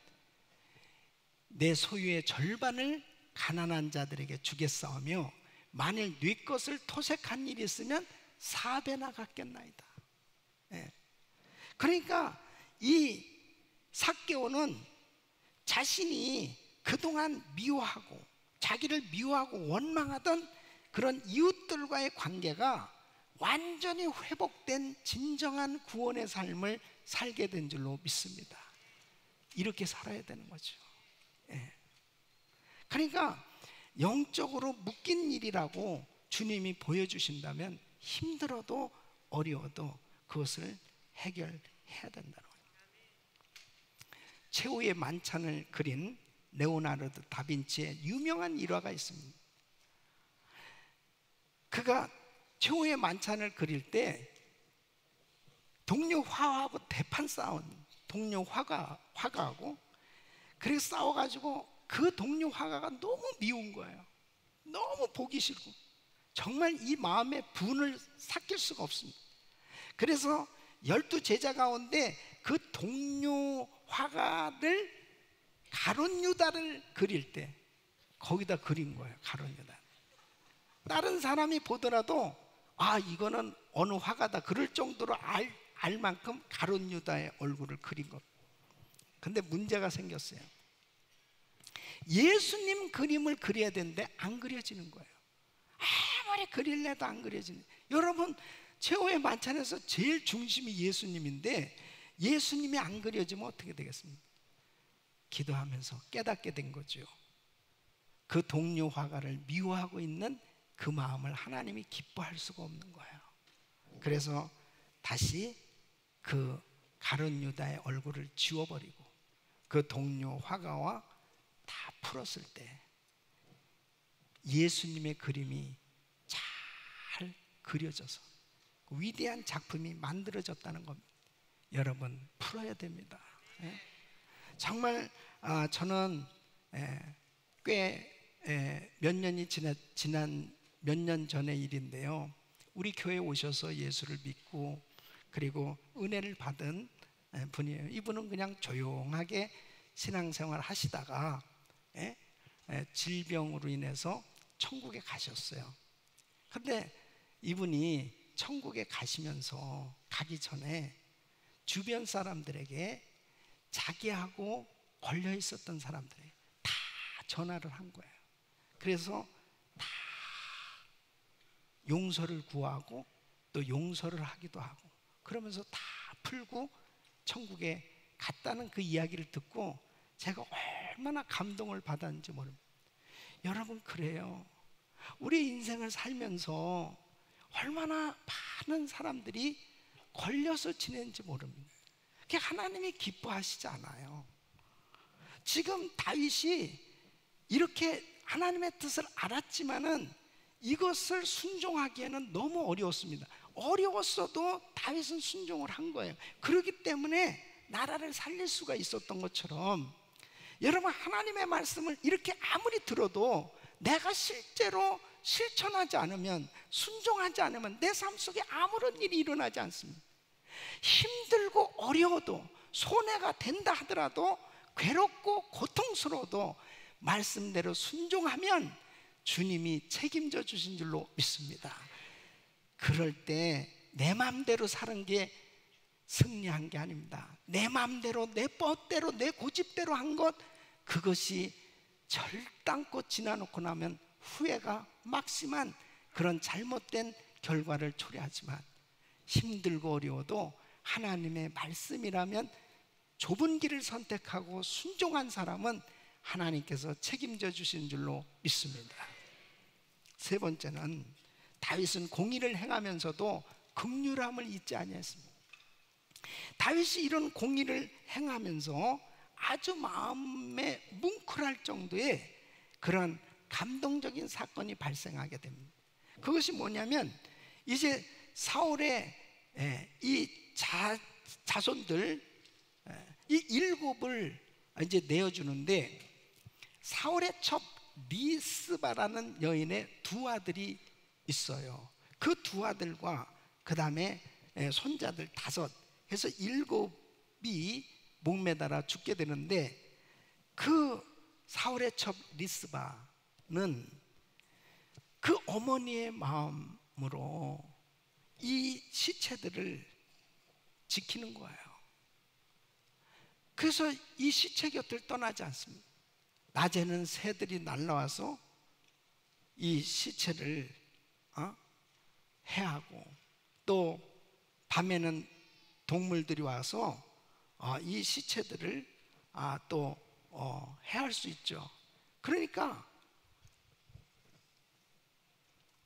내 소유의 절반을 가난한 자들에게 주겠사오며 만일 네 것을 토색한 일이 있으면 4배나 갚겠나이다. 그러니까 이 삭개오는 자신이 그동안 미워하고 자기를 미워하고 원망하던 그런 이웃들과의 관계가 완전히 회복된 진정한 구원의 삶을 살게 된 줄로 믿습니다. 이렇게 살아야 되는 거죠. 예. 그러니까 영적으로 묶인 일이라고 주님이 보여주신다면 힘들어도 어려워도 그것을 해결해야 된다는 거예요. 최후의 만찬을 그린 레오나르도 다빈치의 유명한 일화가 있습니다. 그가 최후의 만찬을 그릴 때 동료 화가하고 대판 싸운 동료 화가하고 그렇게 싸워가지고 그 동료 화가가 너무 미운 거예요. 너무 보기 싫고 정말 이 마음의 분을 삭힐 수가 없습니다. 그래서 12제자 가운데 그 동료 화가를 가룟 유다를 그릴 때 거기다 그린 거예요. 가룟 유다. 다른 사람이 보더라도 아 이거는 어느 화가다 그럴 정도로 알 만큼 가룟 유다의 얼굴을 그린 것. 근데 문제가 생겼어요. 예수님 그림을 그려야 되는데 안 그려지는 거예요. 아무리 그릴래도 안 그려지는. 여러분 최후의 만찬에서 제일 중심이 예수님인데 예수님이 안 그려지면 어떻게 되겠습니까? 기도하면서 깨닫게 된 거죠. 그 동료 화가를 미워하고 있는 그 마음을 하나님이 기뻐할 수가 없는 거예요. 그래서 다시 그 가룟 유다의 얼굴을 지워버리고 그 동료 화가와 다 풀었을 때 예수님의 그림이 잘 그려져서 위대한 작품이 만들어졌다는 겁니다. 여러분 풀어야 됩니다. 정말 저는 꽤 몇 년이 지난 몇 년 전의 일인데요. 우리 교회에 오셔서 예수를 믿고 그리고 은혜를 받은 분이에요. 이분은 그냥 조용하게 신앙생활 하시다가 질병으로 인해서 천국에 가셨어요. 근데 이분이 천국에 가시면서 가기 전에 주변 사람들에게 자기하고 걸려 있었던 사람들에게 다 전화를 한 거예요. 그래서 다 용서를 구하고 또 용서를 하기도 하고 그러면서 다 풀고 천국에 갔다는 그 이야기를 듣고 제가 얼마나 감동을 받았는지 모릅니다. 여러분 그래요. 우리 인생을 살면서 얼마나 많은 사람들이 걸려서 지내는지 모릅니다. 그게 하나님이 기뻐하시지 않아요. 지금 다윗이 이렇게 하나님의 뜻을 알았지만은 이것을 순종하기에는 너무 어려웠습니다. 어려웠어도 다윗은 순종을 한 거예요. 그렇기 때문에 나라를 살릴 수가 있었던 것처럼 여러분 하나님의 말씀을 이렇게 아무리 들어도 내가 실제로 실천하지 않으면 순종하지 않으면 내 삶 속에 아무런 일이 일어나지 않습니다. 힘들고 어려워도 손해가 된다 하더라도 괴롭고 고통스러워도 말씀대로 순종하면 주님이 책임져 주신 줄로 믿습니다. 그럴 때 내 마음대로 사는 게 승리한 게 아닙니다. 내 마음대로 내 멋대로 내 고집대로 한 것 그것이 절단고 지나놓고 나면 후회가 막심한 그런 잘못된 결과를 초래하지만 힘들고 어려워도 하나님의 말씀이라면 좁은 길을 선택하고 순종한 사람은 하나님께서 책임져 주신 줄로 믿습니다. 세 번째는 다윗은 공의를 행하면서도 긍휼함을 잊지 아니했습니다. 다윗이 이런 공의를 행하면서 아주 마음에 뭉클할 정도의 그런 감동적인 사건이 발생하게 됩니다. 그것이 뭐냐면 이제 사울의 이 자손들 이 7을 이제 내어주는데 사울의 첩 리스바라는 여인의 2 아들이 있어요. 그 2 아들과 그 다음에 손자들 5 해서 7이 목매달아 죽게 되는데 그 사울의 첩 리스바는 그 어머니의 마음으로 이 시체들을 지키는 거예요. 그래서 이 시체 곁을 떠나지 않습니다. 낮에는 새들이 날라와서 이 시체를 해하고 또 밤에는 동물들이 와서 이 시체들을 또 해할 수 있죠. 그러니까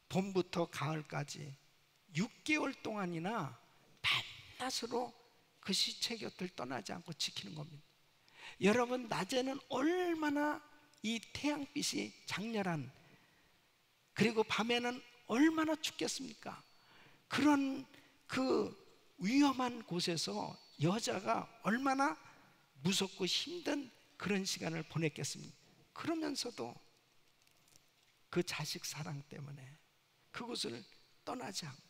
봄부터 가을까지 6개월 동안이나 밤낮으로 그 시체 곁을 떠나지 않고 지키는 겁니다. 여러분, 낮에는 얼마나 이 태양빛이 장렬한, 그리고 밤에는 얼마나 춥겠습니까? 그런 그 위험한 곳에서 여자가 얼마나 무섭고 힘든 그런 시간을 보냈겠습니까? 그러면서도 그 자식 사랑 때문에 그곳을 떠나지 않고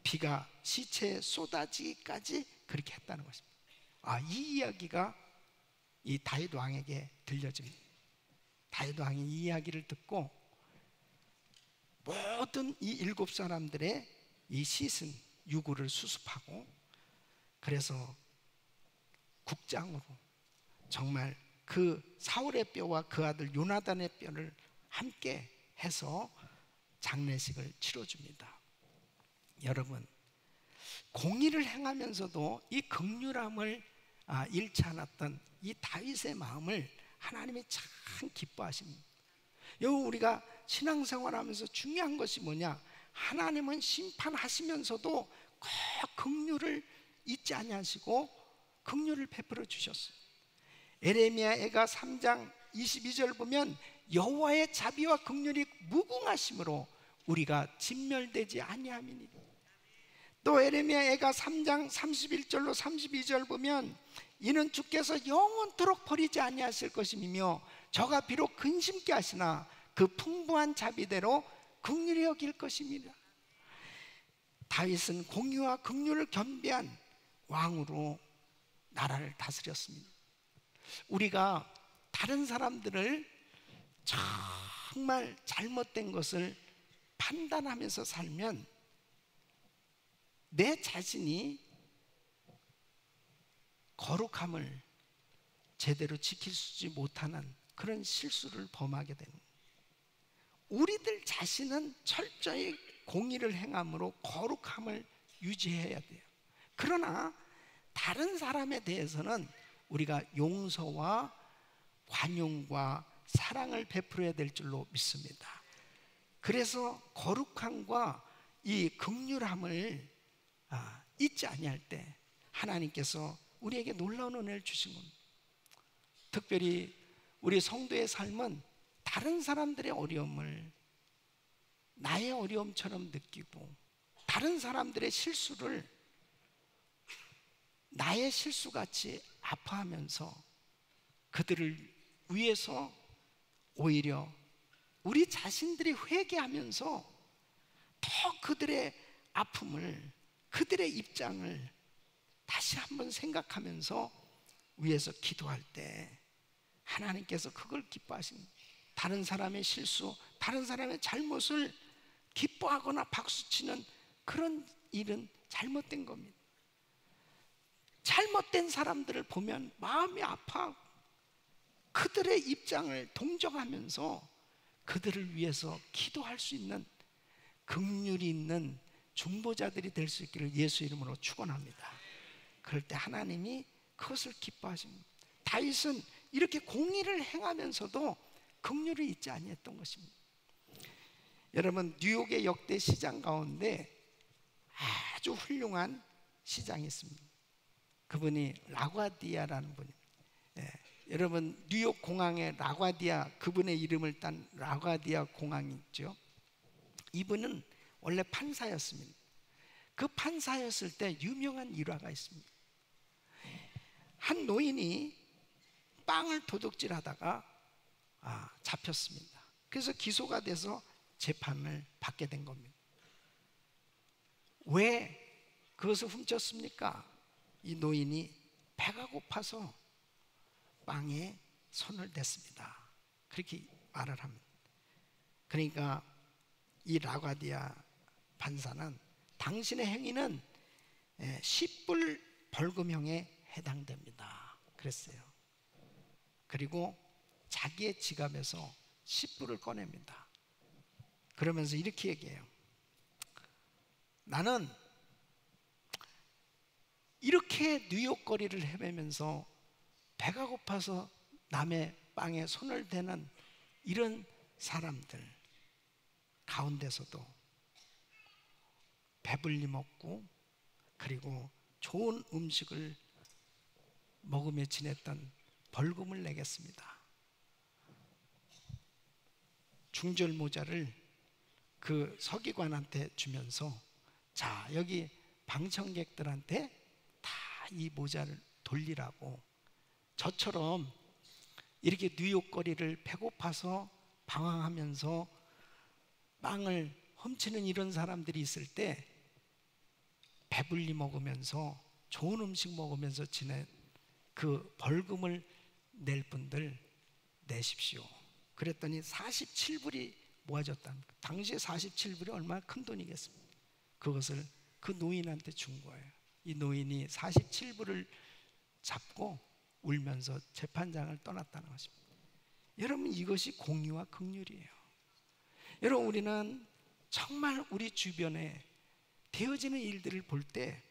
비가 시체에 쏟아지기까지 그렇게 했다는 것입니다. 이 이야기가 이 다윗 왕에게 들려집니다. 다윗 왕이 이 이야기를 듣고 모든 이 7사람들의 이 씻은 유구를 수습하고, 그래서 국장으로 정말 그 사울의 뼈와 그 아들 요나단의 뼈를 함께 해서 장례식을 치러줍니다. 여러분, 공의를 행하면서도 이 긍휼함을 잃지 않았던 이 다윗의 마음을 하나님이 참 기뻐하십니다. 여러분, 우리가 신앙생활하면서 중요한 것이 뭐냐? 하나님은 심판하시면서도 꼭 긍휼을 잊지 아니하시고 긍휼을 베풀어 주셨어요. 에레미야가 3장 22절 보면 여호와의 자비와 긍휼이 무궁하심으로 우리가 진멸되지 아니함이니. 또 에레미야가 3장 31절로 32절 보면 이는 주께서 영원토록 버리지 아니하실 것이며 저가 비록 근심케 하시나 그 풍부한 자비대로 긍휼히 여길 것입니다. 다윗은 공의와 긍휼을 겸비한 왕으로 나라를 다스렸습니다. 우리가 다른 사람들을 정말 잘못된 것을 판단하면서 살면 내 자신이 거룩함을 제대로 지키지 못하는 그런 실수를 범하게 되는 거예요. 우리들 자신은 철저히 공의를 행함으로 거룩함을 유지해야 돼요. 그러나 다른 사람에 대해서는 우리가 용서와 관용과 사랑을 베풀어야 될 줄로 믿습니다. 그래서 거룩함과 이 긍휼함을 잊지 아니할 때 하나님께서 우리에게 놀라운 은혜를 주신 겁니다. 특별히 우리 성도의 삶은 다른 사람들의 어려움을 나의 어려움처럼 느끼고 다른 사람들의 실수를 나의 실수같이 아파하면서 그들을 위해서 오히려 우리 자신들이 회개하면서 더 그들의 아픔을, 그들의 입장을 다시 한번 생각하면서 위해서 기도할 때 하나님께서 그걸 기뻐하십니다. 다른 사람의 실수, 다른 사람의 잘못을 기뻐하거나 박수치는 그런 일은 잘못된 겁니다. 잘못된 사람들을 보면 마음이 아파하고 그들의 입장을 동정하면서 그들을 위해서 기도할 수 있는 긍휼이 있는 중보자들이 될 수 있기를 예수 이름으로 축원합니다. 그럴 때 하나님이 그것을 기뻐하십니다. 다윗은 이렇게 공의를 행하면서도 긍휼을 잊지 아니했던 것입니다. 여러분, 뉴욕의 역대 시장 가운데 아주 훌륭한 시장이 있습니다. 그분이 라과디아라는 분입니다. 여러분, 뉴욕 공항에 라과디아, 그분의 이름을 딴 라과디아 공항이 있죠. 이분은 원래 판사였습니다. 그 판사였을 때 유명한 일화가 있습니다. 한 노인이 빵을 도둑질하다가 잡혔습니다. 그래서 기소가 돼서 재판을 받게 된 겁니다. 왜 그것을 훔쳤습니까? 이 노인이 배가 고파서 빵에 손을 댔습니다. 그렇게 말을 합니다. 그러니까 이 라과디아 판사는 당신의 행위는 10불 벌금형에 해당됩니다. 그랬어요. 그리고 자기의 지갑에서 10불을 꺼냅니다. 그러면서 이렇게 얘기해요. 나는 이렇게 뉴욕 거리를 헤매면서 배가 고파서 남의 빵에 손을 대는 이런 사람들 가운데서도 배불리 먹고 그리고 좋은 음식을 먹으며 지냈던 벌금을 내겠습니다. 중절 모자를 그 서기관한테 주면서 자, 여기 방청객들한테 다 이 모자를 돌리라고. 저처럼 이렇게 뉴욕 거리를 배고파서 방황하면서 빵을 훔치는 이런 사람들이 있을 때 배불리 먹으면서 좋은 음식 먹으면서 지낸 그 벌금을 낼 분들 내십시오. 그랬더니 47불이 모아졌답니다. 당시에 47불이 얼마나 큰 돈이겠습니까? 그것을 그 노인한테 준 거예요. 이 노인이 47불을 잡고 울면서 재판장을 떠났다는 것입니다. 여러분, 이것이 공의와 긍휼이에요. 여러분, 우리는 정말 우리 주변에 되어지는 일들을 볼 때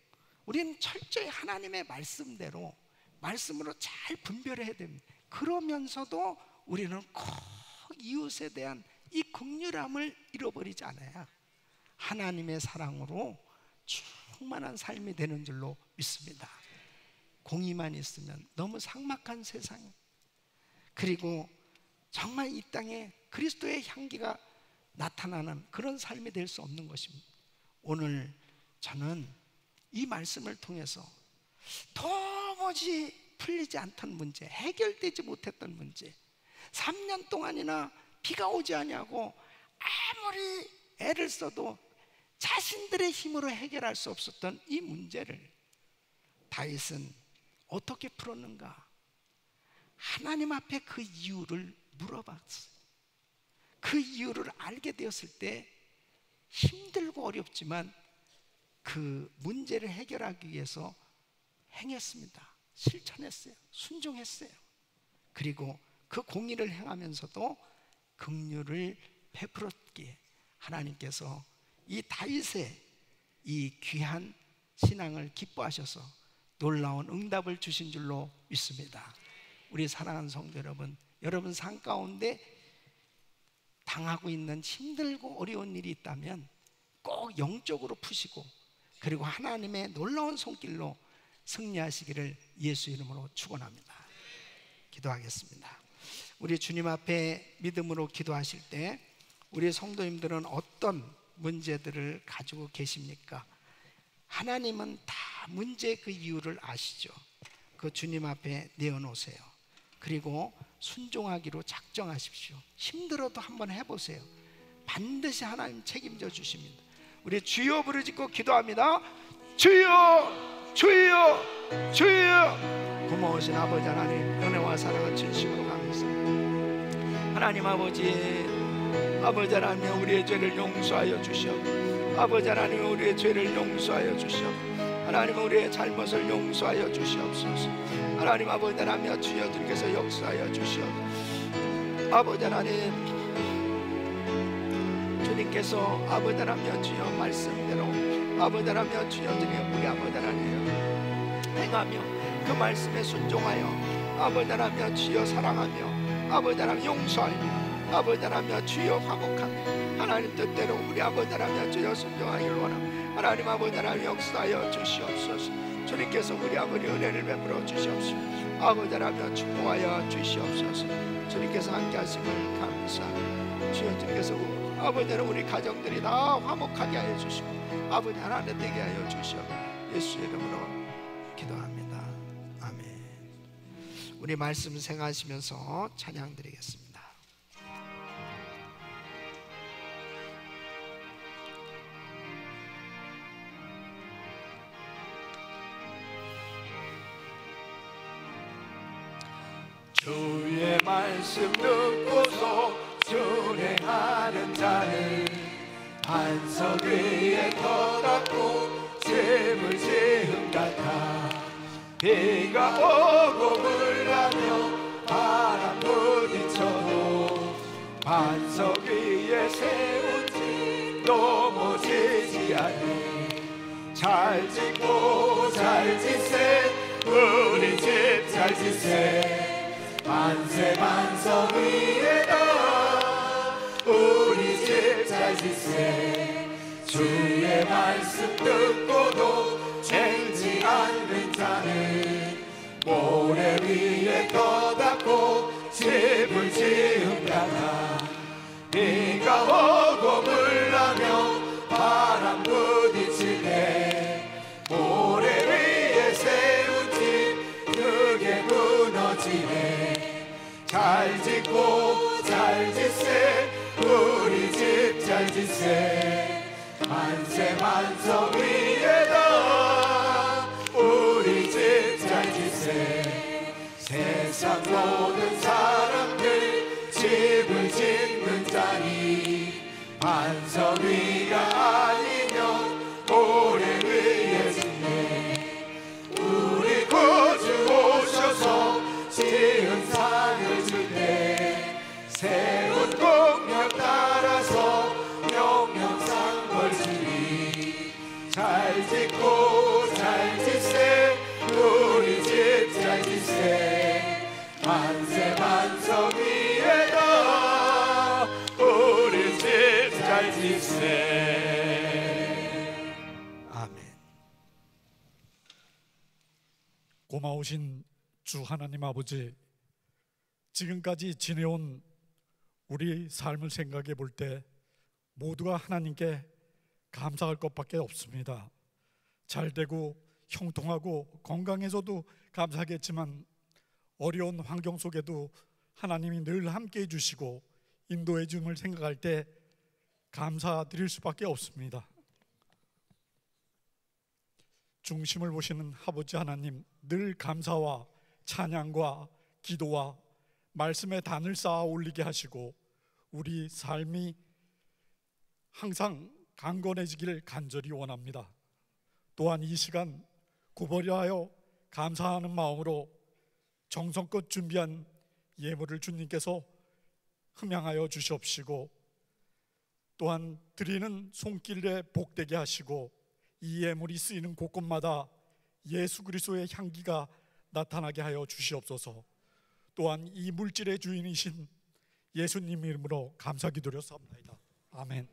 우리는 철저히 하나님의 말씀대로 말씀으로 잘 분별해야 됩니다. 그러면서도 우리는 꼭 이웃에 대한 이 긍휼함을 잃어버리지 않아야 하나님의 사랑으로 충만한 삶이 되는 줄로 믿습니다. 공의만 있으면 너무 삭막한 세상, 그리고 정말 이 땅에 그리스도의 향기가 나타나는 그런 삶이 될 수 없는 것입니다. 오늘 저는 이 말씀을 통해서 도무지 풀리지 않던 문제, 해결되지 못했던 문제, 3년 동안이나 비가 오지 않냐고 아무리 애를 써도 자신들의 힘으로 해결할 수 없었던 이 문제를 다윗은 어떻게 풀었는가? 하나님 앞에 그 이유를 물어봤어요. 그 이유를 알게 되었을 때 힘들고 어렵지만 그 문제를 해결하기 위해서 행했습니다. 실천했어요. 순종했어요. 그리고 그 공의를 행하면서도 긍휼을 베풀었기에 하나님께서 이 다윗의 이 귀한 신앙을 기뻐하셔서 놀라운 응답을 주신 줄로 믿습니다. 우리 사랑하는 성도 여러분, 여러분 삶 가운데 당하고 있는 힘들고 어려운 일이 있다면 꼭 영적으로 푸시고 그리고 하나님의 놀라운 손길로 승리하시기를 예수 이름으로 축원합니다. 기도하겠습니다. 우리 주님 앞에 믿음으로 기도하실 때 우리 성도님들은 어떤 문제들을 가지고 계십니까? 하나님은 다 문제의 그 이유를 아시죠. 그 주님 앞에 내어놓으세요. 그리고 순종하기로 작정하십시오. 힘들어도 한번 해보세요. 반드시 하나님 책임져 주십니다. 우리 주여 부르짖고 기도합니다. 주여, 주여, 주여. 고마우신 아버지 하나님, 은혜와 사랑을 진심으로 감사합니다. 하나님 아버지 하나님, 우리의 죄를 용서하여 주시옵소서. 아버지 하나님, 우리의 죄를 용서하여 주시옵소서. 하나님, 우리의 잘못을 용서하여 주시옵소서. 하나님 아버지 하나님, 주여 주님께서 역사하여 주시옵소서. 아버지 하나님, 주님께서 아버지 하나님 주여 말씀대로 아버지 하나님 주여 주님 우리 아버지 하나님 행하며 그 말씀에 순종하여 아버지 하나님 주여 사랑하며 아버지 하나님 용서하며 아버지 하나님 주여 화목하며 하나님 뜻대로 우리 아버지 하나님 주여 순종하기를 원합니다. 하나님 아버지 하나님 역사하여 주시옵소서. 주님께서 우리 아버지 은혜를 베풀어 주시옵소서. 아버지 하나님 축복하여 주시옵소서. 주님께서 함께 하심을 감사합니다. 주여 주님께서 아버지는 우리 가정들이 다 화목하게 하여 주시고 아버지 하나님 되게 하여 주시옵소서. 예수 이름으로 기도합니다. 아멘. 우리 말씀 생각하시면서 찬양 드리겠습니다. 주의 말씀 듣고서 준행하는 자는 반석 위에 터닫고 잼을 지은 같아. 비가 오고 불나며 바람 부딪혀도 반석 위에 세운 집 넘어지지 않네. 잘 짓고 잘 짓세 우리 집 잘 짓세. 만세 반석 위에다 우리 집 잘 짓세. 주의 말씀 듣고도 죄지 않는 자는 모래 위에 떠닫고 집을 지은다나. 비가 오고 물나며 바람 부딪히네. 모래 위에 세운 집 크게 무너지네. 잘 짓고 잘 짓세. 우리 집 잘 짓세. 만세 반석 위에다 우리 집 잘 짓세. 세상 모든 사람들 집을 짓는 자니 반석 위가 아니면 모래 위에 짓네. 우리 구주 오셔서 지은 산을 줄 때 새로운 공약 따라서 명령상 걸으니 잘 짓고 잘 짓세. 우리 집 잘 짓세. 만세 반석 위에다 우리 집 잘 짓세. 아멘. 고마우신 주 하나님 아버지, 지금까지 지내온 우리 삶을 생각해 볼 때 모두가 하나님께 감사할 것밖에 없습니다. 잘되고 형통하고 건강해서도 감사하겠지만 어려운 환경 속에도 하나님이 늘 함께 해주시고 인도해 줌을 생각할 때 감사드릴 수밖에 없습니다. 중심을 보시는 아버지 하나님, 늘 감사와 찬양과 기도와 말씀의 단을 쌓아 올리게 하시고 우리 삶이 항상 강건해지길 간절히 원합니다. 또한 이 시간 구버려 하여 감사하는 마음으로 정성껏 준비한 예물을 주님께서 흠양하여 주시옵시고 또한 드리는 손길에 복되게 하시고 이 예물이 쓰이는 곳곳마다 예수 그리스도의 향기가 나타나게 하여 주시옵소서. 또한 이 물질의 주인이신 예수님 이름으로 감사기도렸사옵나이다. 아멘.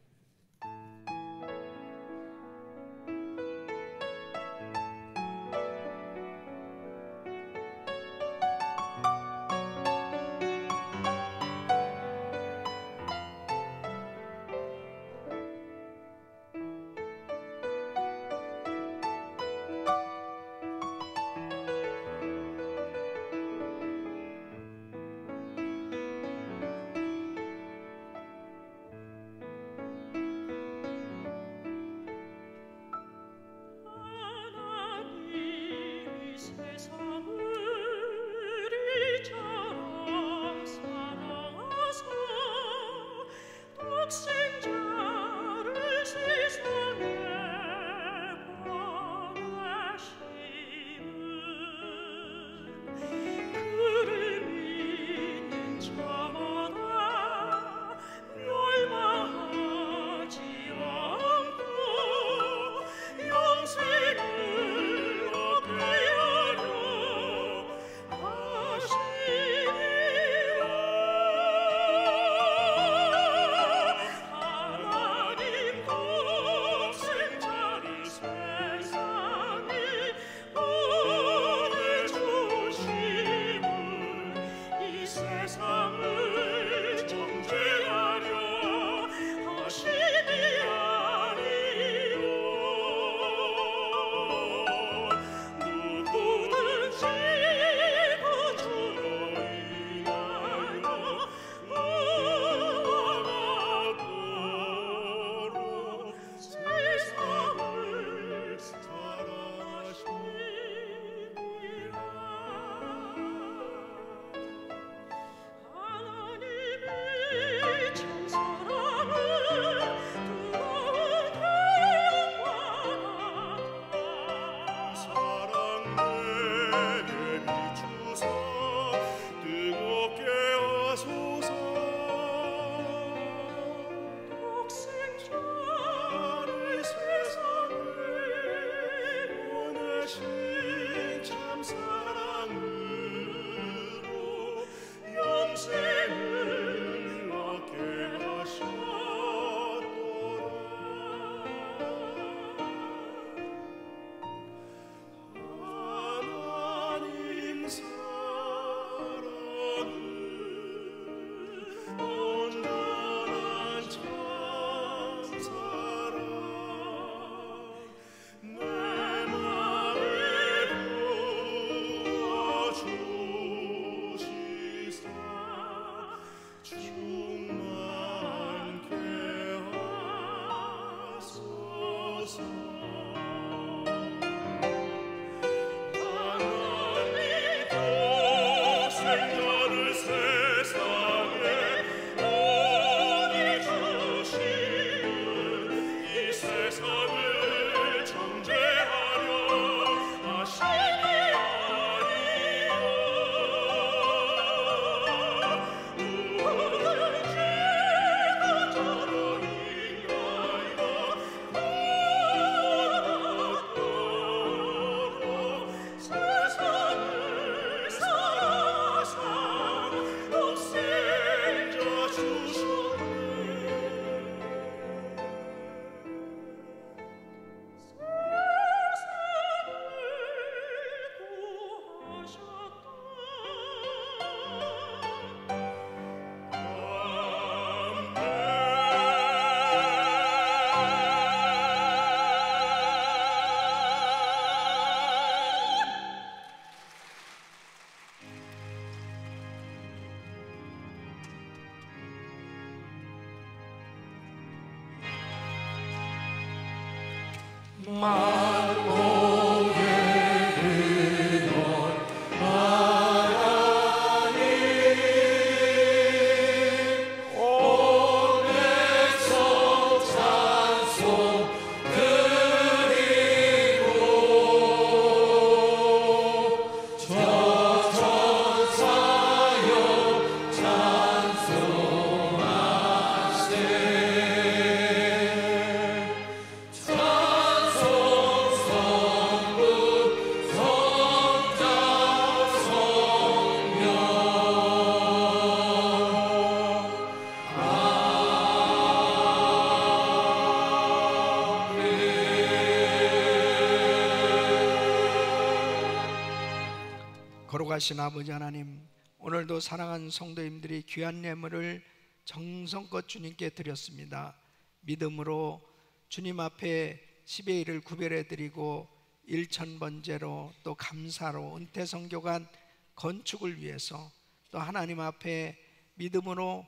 거룩하신 아버지 하나님, 오늘도 사랑하는 성도님들이 귀한 예물을 정성껏 주님께 드렸습니다. 믿음으로 주님 앞에 10의 1을 구별해 드리고 1,000번째로 또 감사로 은퇴선교관 건축을 위해서 또 하나님 앞에 믿음으로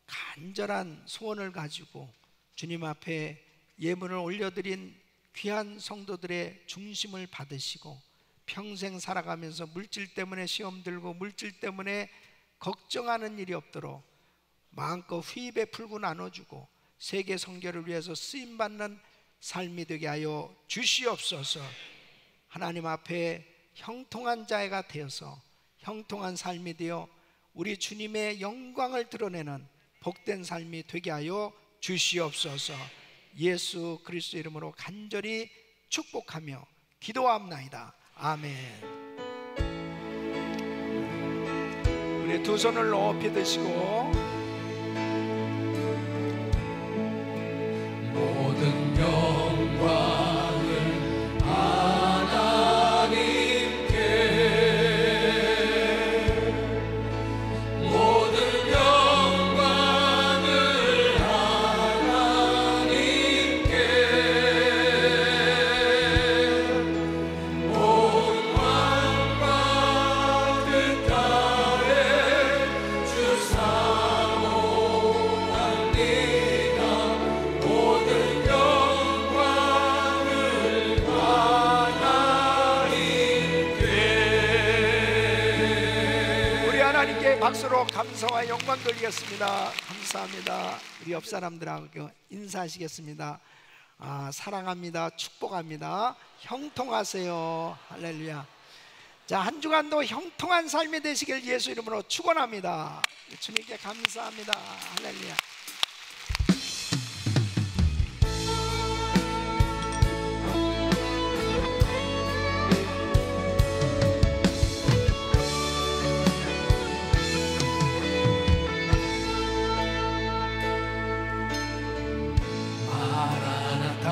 간절한 소원을 가지고 주님 앞에 예물을 올려드린 귀한 성도들의 중심을 받으시고 평생 살아가면서 물질 때문에 시험 들고 물질 때문에 걱정하는 일이 없도록 마음껏 후히 베풀고 나눠주고 세계 선교를 위해서 쓰임받는 삶이 되게 하여 주시옵소서. 하나님 앞에 형통한 자가 되어서 형통한 삶이 되어 우리 주님의 영광을 드러내는 복된 삶이 되게 하여 주시옵소서. 예수 그리스도 이름으로 간절히 축복하며 기도합나이다. 아멘. 우리 두 손을 높이 드시고 모든 영광을 하나님께, 모든 영광을 하나님께, 온 왕과 그 땅에 주 사모합니다. 모든 영광을 하나님께. 우리 하나님께 박수로 감사와 영광 돌리겠습니다. 감사합니다. 우리 옆 사람들하고 인사하시겠습니다. 사랑합니다. 축복합니다. 형통하세요. 할렐루야. 자, 한 주간도 형통한 삶이 되시길 예수 이름으로 축원합니다. 주님께 감사합니다. 할렐루야. 마라나타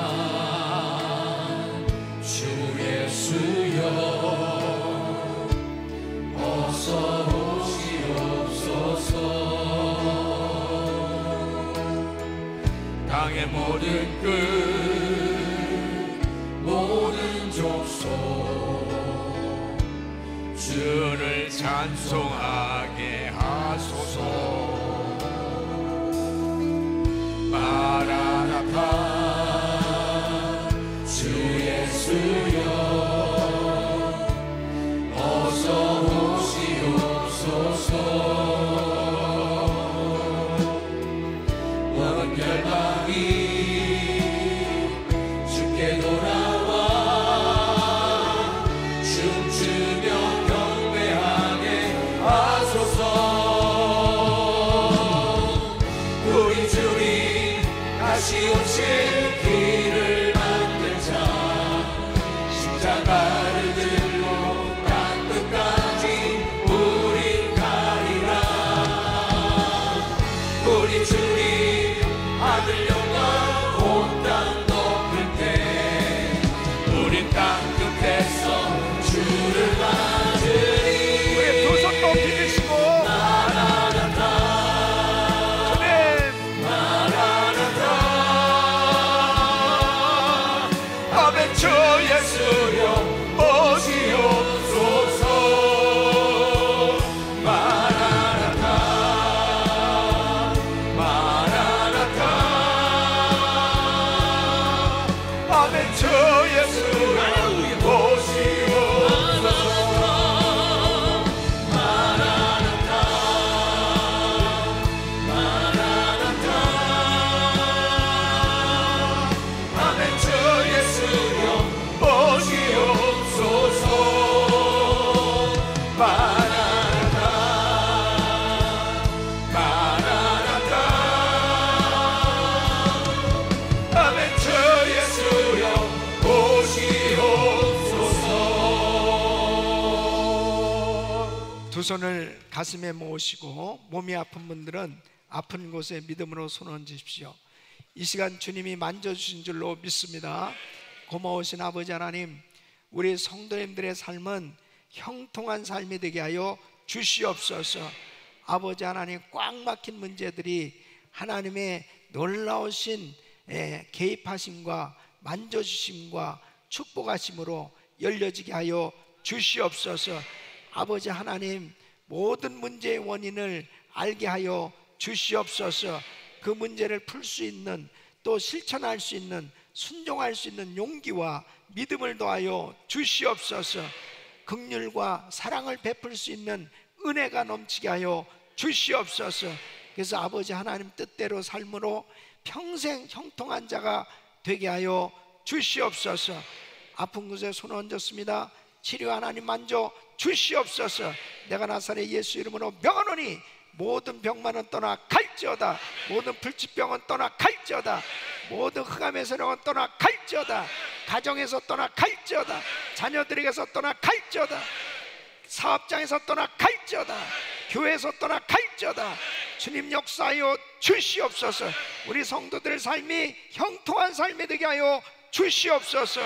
주 예수여 어서 오시옵소서. 땅의 모든 끝 모든 족속 주를 찬송하게 하소서. 마라나타 주 예수여 어서 오시옵소서. 온 열방이 주께 돌아와 춤추며 경배하게 하소서. 우리 주님 다시 오실 두 손을 가슴에 모으시고 몸이 아픈 분들은 아픈 곳에 믿음으로 손 얹으십시오. 이 시간 주님이 만져주신 줄로 믿습니다. 고마우신 아버지 하나님, 우리 성도님들의 삶은 형통한 삶이 되게 하여 주시옵소서. 아버지 하나님, 꽉 막힌 문제들이 하나님의 놀라우신 개입하심과 만져주심과 축복하심으로 열려지게 하여 주시옵소서. 아버지 하나님, 모든 문제의 원인을 알게 하여 주시옵소서. 그 문제를 풀 수 있는, 또 실천할 수 있는, 순종할 수 있는 용기와 믿음을 더하여 주시옵소서. 긍휼과 사랑을 베풀 수 있는 은혜가 넘치게 하여 주시옵소서. 그래서 아버지 하나님 뜻대로 삶으로 평생 형통한 자가 되게 하여 주시옵소서. 아픈 곳에 손 얹었습니다. 치료 하나님 만져 주시옵소서. 내가 나사렛 예수 이름으로 명하노니 모든 병만은 떠나 갈지어다. 모든 불치병은 떠나 갈지어다. 모든 흑암의 세력은 떠나 갈지어다. 가정에서 떠나 갈지어다. 자녀들에게서 떠나 갈지어다. 사업장에서 떠나 갈지어다. 교회에서 떠나 갈지어다. 주님 역사하여 주시옵소서. 우리 성도들의 삶이 형통한 삶이 되게 하여 주시옵소서.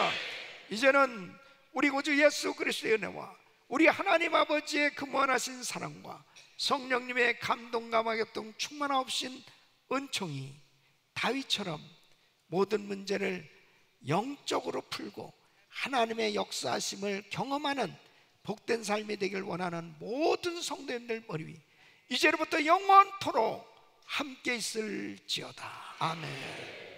이제는 우리 구주 예수 그리스도의 은혜와 우리 하나님 아버지의 그 무한하신 사랑과 성령님의 감동감화 교통 충만하옵신 은총이 다윗처럼 모든 문제를 영적으로 풀고 하나님의 역사하심을 경험하는 복된 삶이 되길 원하는 모든 성도님들 머리 위 이제로부터 영원토록 함께 있을지어다. 아멘.